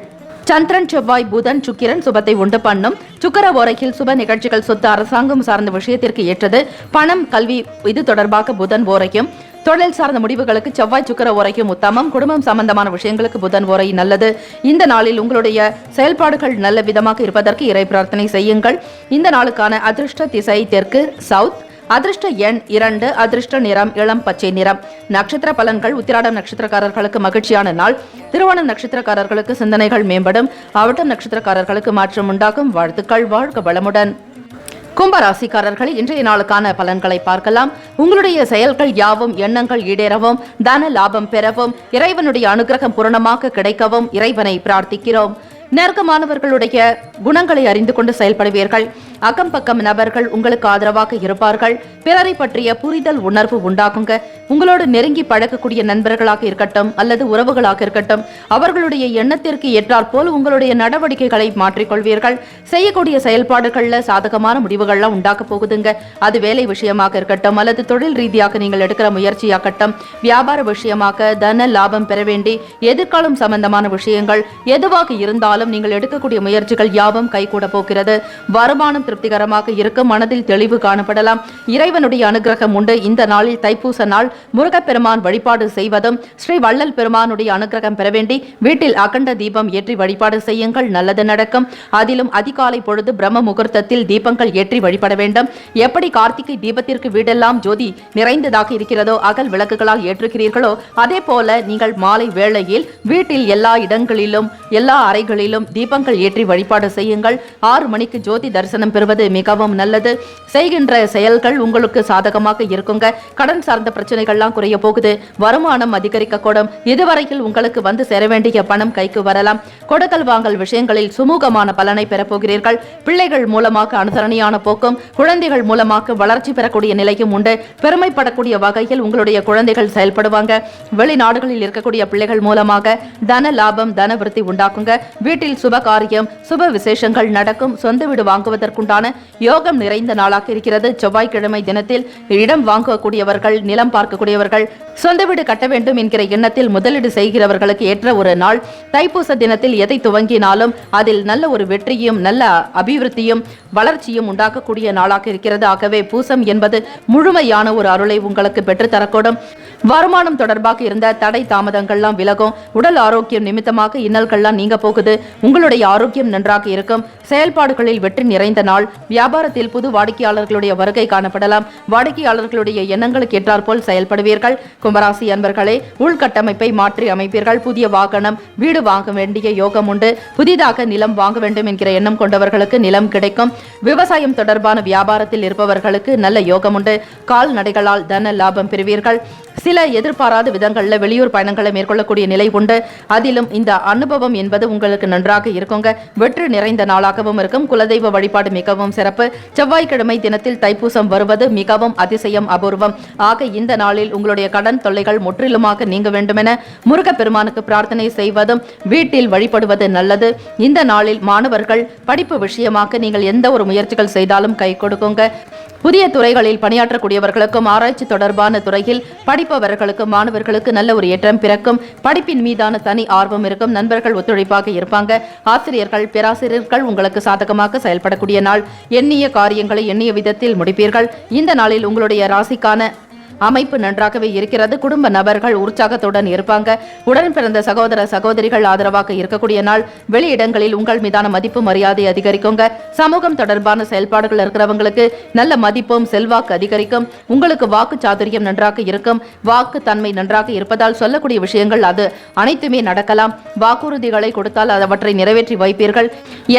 சந்திரன், செவ்வாய், புதன், சுக்கிரன் சுபத்தை உண்டு பண்ணும். சுக்கிர ஓரையில் சுப நிகழ்ச்சிகள், சொத்து, அரசாங்கம் சார்ந்த விஷயத்திற்கு ஏற்றது. பணம், கல்வி இது தொடர்பாக புதன் ஓரையும். தொழில் சார்ந்த முடிவுகளுக்கு செவ்வாய், சுக்கிர ஓரையும் உத்தமம். குடும்பம் சம்பந்தமான விஷயங்களுக்கு புதன் ஓரை நல்லது. இந்த நாளில் உங்களுடைய செயல்பாடுகள் நல்ல விதமாக இருப்பதற்கு இறை பிரார்த்தனை செய்யுங்கள். இந்த நாளுக்கான அதிர்ஷ்ட திசை தெற்கு சவுத். அதிர்ஷ்ட எண் 2. அதிர்ஷ்ட நிறம் இளம் பச்சை நிறம். நட்சத்திர பலன்கள். உத்திராடம் நட்சத்திரக்காரர்களுக்கு மகிழ்ச்சியான நாள். திருவோணம் நட்சத்திரக்காரர்களுக்கு சிந்தனைகள் மேம்படும். அவிட்டம் நட்சத்திரக்காரர்களுக்கு மாற்றம் உண்டாகும். வாழ்த்துக்கள். வாழ்க வளமுடன். கும்பராசிக்காரர்கள் இன்றைய நாளுக்கான பலன்களை பார்க்கலாம். உங்களுடைய செயல்கள் யாவும் எண்ணங்கள் ஈடேறவும், தன லாபம் பெறவும், இறைவனுடைய அனுகிரகம் பூரணமாக கிடைக்கவும் இறைவனை பிரார்த்திக்கிறோம். நெருக்கமானவர்களுடைய குணங்களை அறிந்து கொண்டு செயல்படுவீர்கள். அக்கம் பக்கம் நபர்கள் உங்களுக்கு ஆதரவாக இருப்பார்கள். பிறரை பற்றிய புரிதல் உணர்வு உண்டாகுங்க. உங்களோடு நெருங்கி பழக்கக்கூடிய நண்பர்களாக இருக்கட்டும் அல்லது உறவுகளாக இருக்கட்டும், அவர்களுடைய எண்ணத்திற்கு ஏற்றாற் போல் உங்களுடைய நடவடிக்கைகளை மாற்றிக்கொள்வீர்கள். செய்யக்கூடிய செயல்பாடுகள்ல சாதகமான முடிவுகள்லாம் உண்டாக்க போகுதுங்க. அது வேலை விஷயமாக இருக்கட்டும் அல்லது தொழில் ரீதியாக நீங்கள் எடுக்கிற முயற்சியாகட்டும், வியாபார விஷயமாக தன லாபம் பெற வேண்டி எதிர்காலம் சம்பந்தமான விஷயங்கள் எதுவாக இருந்தாலும் நீங்கள் எடுக்கக்கூடிய முயற்சிகள் யாவும் கைகூட போகிறது. வருமானம் திருப்திகரமாக இருக்கும். மனதில் தெளிவு காணப்படலாம். இறைவனுடைய அனுகிரகம் உண்டு. இந்த நாளில் தைப்பூச நாள். முருகப்பெருமான் வழிபாடு செய்வதும் ஸ்ரீ வள்ளல் பெருமானுடைய அனுகிரகம் பெற வேண்டி வீட்டில் அகண்ட தீபம் ஏற்றி வழிபாடு செய்யுங்கள். நல்லது நடக்கும். அதிலும் அதிகாலை பொழுது பிரம்ம முகூர்த்தத்தில் தீபங்கள் ஏற்றி வழிபட வேண்டும். எப்படி கார்த்திகை தீபத்திற்கு வீடெல்லாம் ஜோதி நிறைந்ததாக இருக்கிறதோ, அகல் விளக்குகளால் ஏற்றுகிறீர்களோ, அதே போல நீங்கள் மாலை வேளையில் வீட்டில் எல்லா இடங்களிலும் எல்லா அறைகளிலும் தீபங்கள் ஏற்றி வழிபாடு செய்யுங்கள். 6 மணிக்கு ஜோதி தரிசனம் பெறுவது மிகவும் நல்லது. செய்கின்ற செயல்கள் உங்களுக்கு சாதகமாக இருக்குங்க. கடன் சார்ந்த பிரச்சனைகள்லாம் குறைய போகுது. வருமானம் அதிகரிக்க கூடும். இதுவரையில் உங்களுக்கு வந்து சேர வேண்டிய பணம் கைக்கு வரலாம். கொடுக்கல் வாங்கல் விஷயங்களில் சுமூகமான பலனை பெறப்போகிறீர்கள். பிள்ளைகள் மூலமாக அனுசரணையான போக்கும், குழந்தைகள் மூலமாக வளர்ச்சி பெறக்கூடிய நிலையும் உண்டு. பெருமைப்படக்கூடிய வகையில் உங்களுடைய குழந்தைகள் செயல்படுவாங்க. வெளிநாடுகளில் இருக்கக்கூடிய பிள்ளைகள் மூலமாக தன லாபம், தன விருத்தி உண்டாக்குங்க. வீட்டில் சுப காரியம், சுப விசேஷங்கள் நடக்கும். சொந்த வீடு வாங்குவதற்குண்டான யோகம் நிறைந்த நாளாக இருக்கிறது. செவ்வாய்க்கிழமை தினத்தில் இடம் வாங்கக்கூடியவர்கள், நிலம் பார்க்கக்கூடியவர்கள், சொந்த வீடு கட்ட வேண்டும் என்கிற எண்ணத்தில் முதலீடு செய்கிறவர்களுக்கு ஏற்ற ஒரு நாள். தைப்பூச தினத்தில் எதை துவங்கினாலும் அதில் நல்ல ஒரு வெற்றியும் நல்ல அபிவிருத்தியும் வளர்ச்சியும் உண்டாக்கக்கூடிய நாளாக இருக்கிறது. ஆகவே பூசம் என்பது முழுமையான ஒரு அருளை உங்களுக்கு பெற்றுத்தரக்கூடும். வருமானம் தொடர்பாக இருந்த தடை தாமதங்கள்லாம் விலகும். உடல் ஆரோக்கியம் நிமித்தமாக இன்னல்கள்லாம் நீங்க போகுது. உங்களுடைய ஆரோக்கியம் நன்றாக இருக்கும். செயல்பாடுகளில் வெற்றி நிறைந்த நாள். வியாபாரத்தில் புது வாடிக்கையாளர்களுடைய வருகை காணப்படலாம். வாடிக்கையாளர்களுடைய எண்ணங்களுக்கு ஏற்றாற்போல் செயல்படுவீர்கள். கும்பராசி அன்பர்களே, உள்கட்டமைப்பை மாற்றி அமைப்பீர்கள். புதிய வாகனம், வீடு வாங்க வேண்டிய யோகம் உண்டு. புதிதாக நிலம் வாங்க வேண்டும் என்கிற எண்ணம் கொண்டவர்களுக்கு நிலம் கிடைக்கும். விவசாயம் தொடர்பான வியாபாரத்தில் இருப்பவர்களுக்கு நல்ல யோகம் உண்டு. கால்நடைகளால் தன லாபம் பெறுவீர்கள். சில எதிர்பாராத விதங்களில் வெளியூர் பயணங்களை மேற்கொள்ளக்கூடிய நிலை உண்டு. அதிலும் இந்த அனுபவம் என்பது உங்களுக்கு நன்றாக இருக்குங்க. வெற்றி நிறைந்த நாளாகவும் இருக்கும். குலதெய்வ வழிபாடு மிகவும் சிறப்பு. செவ்வாய்க்கிழமை தினத்தில் தைப்பூசம் வருவது மிகவும் அதிசயம், அபூர்வம். ஆக இந்த நாளில் உங்களுடைய கடன் தொல்லைகள் முற்றிலுமாக நீங்க வேண்டுமென முருகப்பெருமானுக்கு பிரார்த்தனை செய்வதும் வீட்டில் வழிபடுவது நல்லது. இந்த நாளில் மாணவர்கள் படிப்பு விஷயமாக நீங்கள் எந்த ஒரு முயற்சிகள் செய்தாலும் கை கொடுக்குங்க. புதிய துறைகளில் பணியாற்றக்கூடியவர்களுக்கும் ஆராய்ச்சி தொடர்பான துறையில் படிப்பவர்களுக்கும் மாணவர்களுக்கு நல்ல ஒரு ஏற்றம் பிறக்கும். படிப்பின் மீதான தனி ஆர்வம் இருக்கும். நண்பர்கள் ஒத்துழைப்பாக இருப்பாங்க. ஆசிரியர்கள், பேராசிரியர்கள் உங்களுக்கு சாதகமாக செயல்படக்கூடிய நாள். எண்ணிய காரியங்களை எண்ணிய விதத்தில் முடிப்பீர்கள். இந்த நாளில் உங்களுடைய ராசிக்கான அமைப்பு நன்றாகவே இருக்கிறது. குடும்ப நபர்கள் உற்சாகத்துடன் இருப்பாங்க. உடன் பிறந்த சகோதர சகோதரிகள் ஆதரவாக இருக்கக்கூடிய நாள். வெளியிடங்களில் உங்கள் மீதான மதிப்பு மரியாதை அதிகரிக்குங்க. சமூகம் தொடர்பான செயல்பாடுகள் இருக்கிறவங்களுக்கு நல்ல மதிப்பும் செல்வாக்கு அதிகரிக்கும். உங்களுக்கு வாக்கு சாதுரியம் நன்றாக இருக்கும். வாக்கு தன்மை நன்றாக இருப்பதால் சொல்லக்கூடிய விஷயங்கள் அது அனைத்துமே நடக்கலாம். வாக்குறுதிகளை கொடுத்தால் அவற்றை நிறைவேற்றி வைப்பீர்கள்.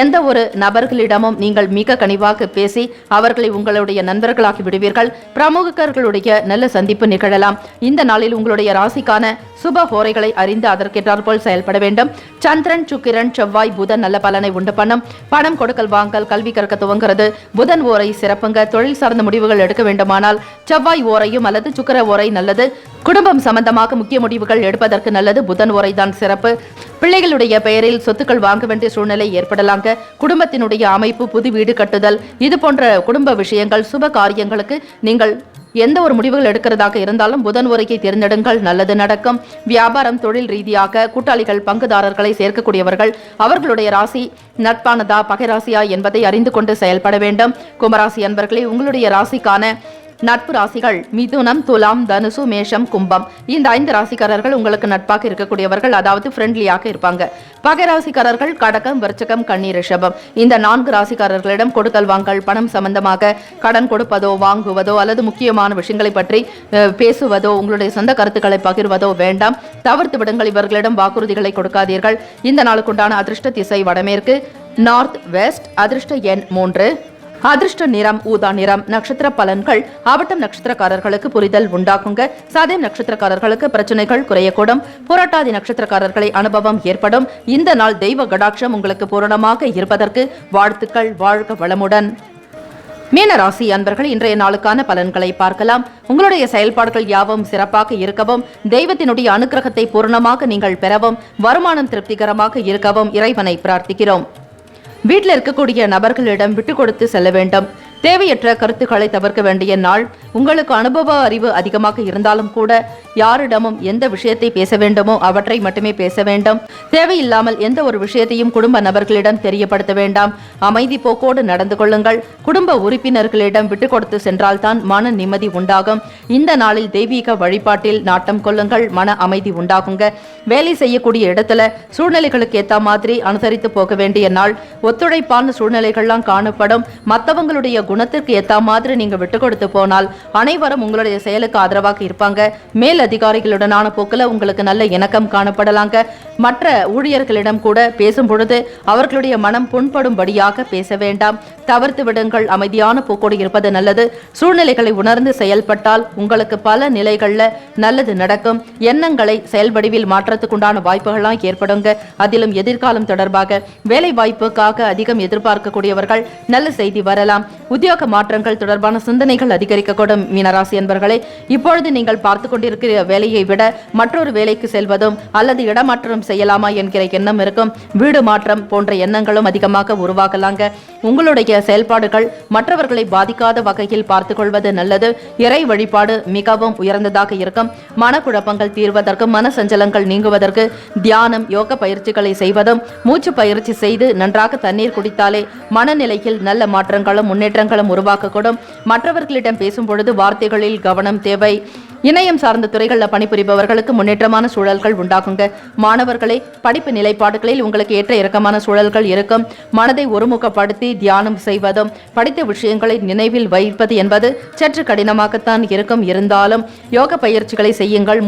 எந்த ஒரு நபர்களிடமும் நீங்கள் மிக கனிவாக பேசி அவர்களை உங்களுடைய நண்பர்களாகி விடுவீர்கள். பிரமுகர்களுடைய நல்ல சந்திப்பு நிகழலாம். இந்த நாளில் உங்களுடைய ராசிக்கான சுப ஹோரைகளை அறிந்து அதற்கேற்றாற்போல் செயல்பட வேண்டும். சந்திரன், சுக்கிரன், செவ்வாய், புதன் நல்ல பலனை உண்டு பண்ணும். பணம் கொடுக்கல் வாங்கல், கல்வி கற்க துவங்குறது. புதன் ஓரை சிறப்புங்க. தொழில் சார்ந்த முடிவுகள் எடுக்க வேண்டுமானால் செவ்வாய் ஓரையும் அல்லது சுக்கிர ஓரை நல்லது. குடும்பம் சம்பந்தமாக முக்கிய முடிவுகள் எடுப்பதற்கு நல்லது. புதன் ஓரை தான் சிறப்பு. பிள்ளைகளுடைய பெயரில் சொத்துக்கள் வாங்க வேண்டிய சூழ்நிலை ஏற்படலாங்க. குடும்பத்தினுடைய அமைப்பு, புது வீடு கட்டுதல், இது போன்ற குடும்ப விஷயங்கள், சுப காரியங்களுக்கு நீங்கள் எந்த ஒரு முடிவுகள் எடுக்கிறதாக இருந்தாலும் புதன் உரையை தேர்ந்தெடுங்கள், நல்லது நடக்கும். வியாபாரம், தொழில் ரீதியாக கூட்டாளிகள், பங்குதாரர்களை சேர்க்கக்கூடியவர்கள் அவர்களுடைய ராசி நட்பானதா பகை ராசியா என்பதை அறிந்து கொண்டு செயல்பட வேண்டும். கும்பராசி அன்பர்களே, உங்களுடைய ராசிக்கான நட்பு ராசிகள் மிதுனம், துலாம், தனுசு, மேஷம், கும்பம். இந்த 5 ராசிக்காரர்கள் உங்களுக்கு நட்பாக இருக்கக்கூடியவர்கள், அதாவது ஃப்ரெண்ட்லியாக இருப்பாங்க. பகை ராசிக்காரர்கள் கடகம், விருச்சிகம், கன்னி, ரிஷபம். இந்த 4 ராசிக்காரர்களிடம் கொடுக்கல் வாங்கல், பணம் சம்பந்தமாக கடன் கொடுப்பதோ வாங்குவதோ அல்லது முக்கியமான விஷயங்களை பற்றி பேசுவதோ உங்களுடைய சொந்த கருத்துக்களை பகிர்வதோ வேண்டாம். தவிர்த்து விடுங்கள். இவர்களிடம் வாக்குறுதிகளை கொடுக்காதீர்கள். இந்த நாளுக்குண்டான அதிர்ஷ்ட திசை வடமேற்கு, நார்த் வெஸ்ட். அதிர்ஷ்ட எண் 3. அதிர்ஷ்ட நிறம் ஊதா நிறம். நட்சத்திர பலன்கள். ஆவட்டம் நட்சத்திரக்காரர்களுக்கு புரிதல் உண்டாகுங்க. சதயம் நட்சத்திரக்காரர்களுக்கு பிரச்சனைகள் குறையக்கூடும். புரட்டாதி நட்சத்திரக்காரர்களை அனுபவம் ஏற்படும். இந்த நாள் தெய்வ கடாட்சம் உங்களுக்கு பூரணமாக இருப்பதற்கு வாழ்த்துக்கள். வாழ்க வளமுடன். மீனராசி அன்பர்கள், இன்றைய நாளுக்கான பலன்களை பார்க்கலாம். உங்களுடைய செயல்பாடுகள் யாவும் சிறப்பாக இருக்கவும், தெய்வத்தினுடைய அனுக்கிரகத்தை பூரணமாக நீங்கள் பெறவும், வருமானம் திருப்திகரமாக இருக்கவும் இறைவனை பிரார்த்திக்கிறோம். வீட்டில் இருக்கக்கூடிய நபர்களிடம் விட்டு கொடுத்து செல்ல வேண்டும். தேவையற்ற கருத்துக்களை தவிர்க்க வேண்டிய நாள். உங்களுக்கு அனுபவ அறிவு அதிகமாக இருந்தாலும் கூட யாரிடமும் எந்த விஷயத்தை பேச வேண்டுமோ அவற்றை மட்டுமே பேச வேண்டும். தேவையில்லாமல் எந்த ஒரு விஷயத்தையும் குடும்ப நபர்களிடம் தெரியப்படுத்த வேண்டாம். அமைதி போக்கோடு நடந்து கொள்ளுங்கள். குடும்ப உறுப்பினர்களிடம் விட்டு கொடுத்து சென்றால்தான் மன நிம்மதி உண்டாகும். இந்த நாளில் தெய்வீக வழிபாட்டில் நாட்டம் கொள்ளுங்கள். மன அமைதி உண்டாகுங்க. வேலை செய்யக்கூடிய இடத்துல சூழ்நிலைகளுக்கு ஏற்ற மாதிரி அனுசரித்து போக வேண்டிய நாள். ஒத்துழைப்பான சூழ்நிலைகள்லாம் காணப்படும். மற்றவங்களுடைய குணத்திற்கு ஏற்ற மாதிரி நீங்க விட்டு கொடுத்து போனால் அனைவரும் உங்களுடைய செயலுக்கு ஆதரவாக இருப்பாங்க. மேல் அதிகாரிகளுடனான போக்குல உங்களுக்கு நல்ல இணக்கம் காணப்படலாங்க. மற்ற ஊழியர்களிடம் கூட பேசும் பொழுது அவர்களுடைய மனம் புண்படும்படியாக பேச வேண்டாம். தவிர்த்து விடுங்கள். அமைதியான போக்கோடு இருப்பது நல்லது. சூழ்நிலைகளை உணர்ந்து செயல்பட்டால் உங்களுக்கு பல நிலைகள்ல நல்லது நடக்கும். எண்ணங்களை செயல் வடிவில் மாற்றத்துக்குண்டான வாய்ப்புகள்லாம் ஏற்படுங்க. அதிலும் எதிர்காலம் தொடர்பாக வேலை வாய்ப்புக்காக அதிகம் எதிர்பார்க்கக்கூடியவர்கள் நல்ல செய்தி வரலாம். உத்தியோக மாற்றங்கள் தொடர்பான சிந்தனைகள் அதிகரிக்கக்கூடும். மீனராசி என்பர்களே, இப்பொழுது நீங்கள் பார்த்து கொண்டிருக்கிற வேலையை விட மற்றொரு வேலைக்கு செல்வதும் அல்லது இடமாற்றம் செய்யலாமா என்கிற எண்ணம் இருக்கும். வீடு மாற்றம் போன்ற எண்ணங்களும் அதிகமாக உருவாகலாங்க. உங்களுடைய செயல்பாடுகள் மற்றவர்களை பாதிக்காத வகையில் பார்த்துக் கொள்வது நல்லது. இறை வழிபாடு மிகவும் உயர்ந்ததாக இருக்கும். மனக்குழப்பங்கள் தீர்வதற்கு, மன சஞ்சலங்கள் நீங்குவதற்கு தியானம், யோக பயிற்சிகளை செய்வதும், மூச்சு பயிற்சி செய்து நன்றாக தண்ணீர் குடித்தாலே மனநிலையில் நல்ல மாற்றங்களும் முன்னேற்றங்களும் உருவாக்கக்கூடும். மற்றவர்களிடம் பேசும் பொழுது வார்த்தைகளில் கவனம் தேவை. இணையம் சார்ந்த துறைகளில் பணிபுரிபவர்களுக்கு முன்னேற்றமான சூழல்கள் உண்டாகுங்க. மாணவர்களே, படிப்பு நிலைப்பாடுகளில் உங்களுக்கு ஏற்ற இறக்கமான சூழல்கள் இருக்கும். மனதை ஒருமுகப்படுத்தி தியானம் செய்வதும் படித்த விஷயங்களை நினைவில் வைப்பது என்பது சற்று கடினமாகத்தான் இருக்கும். இருந்தாலும் யோக பயிற்சிகளை செய்யுங்கள்.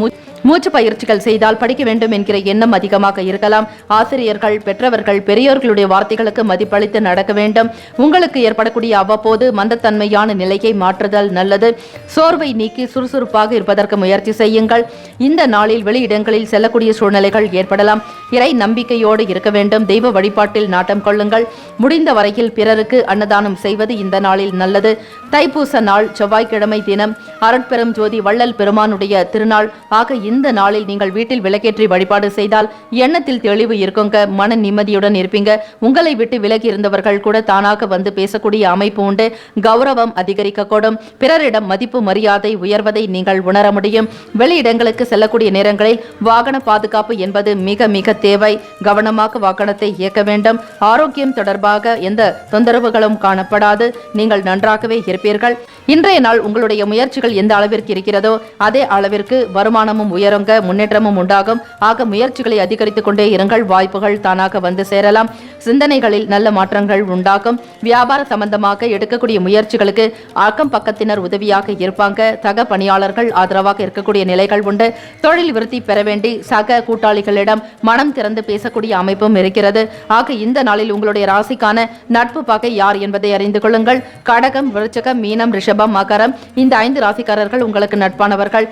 மூச்சு பயிற்சிகள் செய்தால் படிக்க வேண்டும் என்கிற எண்ணம் அதிகமாக இருக்கலாம். ஆசிரியர்கள், பெற்றவர்கள், பெரியோர்களுடைய வார்த்தைகளுக்கு மதிப்பளித்து நடக்க வேண்டும். உங்களுக்கு ஏற்படக்கூடிய அவ்வப்போது மந்தத்தன்மையான நிலையை மாற்றுதல் நல்லது. சோர்வை நீக்கி சுறுசுறுப்பாக இருப்பதற்கு முயற்சி செய்யுங்கள். இந்த நாளில் வெளியிடங்களில் செல்லக்கூடிய சூழ்நிலைகள் ஏற்படலாம். இறை நம்பிக்கையோடு இருக்க வேண்டும். தெய்வ வழிபாட்டில் நாட்டம் கொள்ளுங்கள். முடிந்த வரையில் பிறருக்கு அன்னதானம் செய்வது இந்த நாளில் நல்லது. தைப்பூச நாள், செவ்வாய்க்கிழமை தினம், அருட்பெரும் ஜோதி வள்ளல் பெருமானுடைய திருநாள் ஆக இந்த நாளில் நீங்கள் வீட்டில் விளக்கேற்றி வழிபாடு செய்தால் எண்ணத்தில் தெளிவு இருக்குங்க. மன நிம்மதியுடன் இருப்பீங்க. உங்களை விட்டு விலகி இருந்தவர்கள் கூட தானாக வந்து பேசக்கூடிய அமைப்பு உண்டு. கௌரவம் அதிகரிக்கக்கூடும். பிறரிடம் மதிப்பு மரியாதை உயர்வதை நீங்கள் உணர முடியும். வெளியிடங்களுக்கு செல்லக்கூடிய நேரங்களில் வாகன பாதுகாப்பு என்பது மிக மிக தேவை. கவனமாக வாகனத்தை இயக்க வேண்டும். ஆரோக்கியம் தொடர்பாக எந்த தொந்தரவுகளும் காணப்படாது. நீங்கள் நன்றாகவே இருப்பீர்கள். இன்றைய நாள் உங்களுடைய முயற்சிகள் எந்த அளவிற்கு இருக்கிறதோ அதே அளவிற்கு வருமானமும் உயருங்க, முன்னேற்றமும் உண்டாகும். ஆக முயற்சிகளை அதிகரித்துக் கொண்டே இருங்கள். வாய்ப்புகள் தானாக வந்து சேரலாம். சிந்தனைகளில் நல்ல மாற்றங்கள் உண்டாகும். வியாபார சம்பந்தமாக எடுக்கக்கூடிய முயற்சிகளுக்கு அக்கம் பக்கத்தினர் உதவியாக இருப்பாங்க. சக பணியாளர்கள் ஆதரவாக இருக்கக்கூடிய நிலைகள் உண்டு. தொழில் விருத்தி பெற வேண்டி சக கூட்டாளிகளிடம் மனம் திறந்து பேசக்கூடிய அமைப்பும் இருக்கிறது. ஆக இந்த நாளில் உங்களுடைய ராசிக்கான நட்பு பகை யார் என்பதை அறிந்து கொள்ளுங்கள். கடகம், விருச்சிகம், மீனம், ரிஷபம், மகரம் இந்த 5 ராசிக்காரர்கள் உங்களுக்கு நட்பானவர்கள்.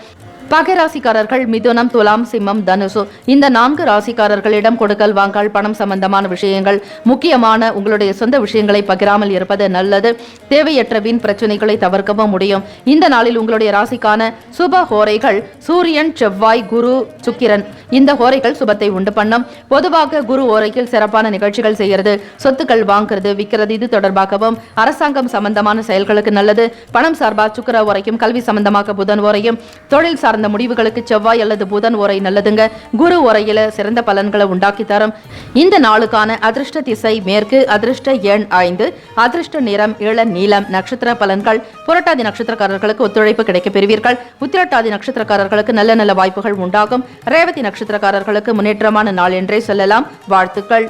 பகை ராசிக்காரர்கள் மிதுனம், துலாம், சிம்மம், தனுசு இந்த 4 ராசிக்காரர்களிடம் கொடுக்கல் வாங்கல், பணம் சம்பந்தமான விஷயங்கள், முக்கியமான உங்களுடைய சொந்த விஷயங்களை பகிராமல் இருப்பது நல்லது. தேவையற்ற வீண் பிரச்சனைகளை தவிர்க்கவும் முடியும். இந்த நாளில் உங்களுடைய ராசிக்கான சுப ஹோரைகள் சூரியன், செவ்வாய், குரு, சுக்கிரன் இந்த ஹோரைகள் சுபத்தை உண்டு பண்ணும். பொதுவாக குரு ஓரையில் சிறப்பான நிகழ்ச்சிகள் செய்கிறது. சொத்துக்கள் வாங்குறது, விற்கிறது இது தொடர்பாகவும் அரசாங்கம் சம்பந்தமான செயல்களுக்கு நல்லது. பணம் சார்பாக சுக்கிர ஓரையும், கல்வி சம்பந்தமாக புதன் ஓரையும், தொழில் சார்ந்த முடிவுகளுக்கு செவ்வாய் அல்லது புதன் ஓரை நல்லதுங்க. குரு ஓரையில சிறந்த பலன்களை உண்டாக்கி தரும். இந்த நாளுக்கான அதிர்ஷ்ட திசை மேற்கு, அதிர்ஷ்ட எண் 5, அதிர்ஷ்ட நிறம் இளம் நீலம். நட்சத்திர பலன்கள்: புரட்டாதி நட்சத்திரக்காரர்களுக்கு ஒத்துழைப்பு கிடைக்க பெறுவீர்கள். உத்திரட்டாதி நட்சத்திரக்காரர்களுக்கு நல்ல நல்ல வாய்ப்புகள் உண்டாகும். ரேவதி நட்சத்திரக்காரர்களுக்கு முன்னேற்றமான நாள் என்றே சொல்லலாம். வாழ்த்துக்கள்.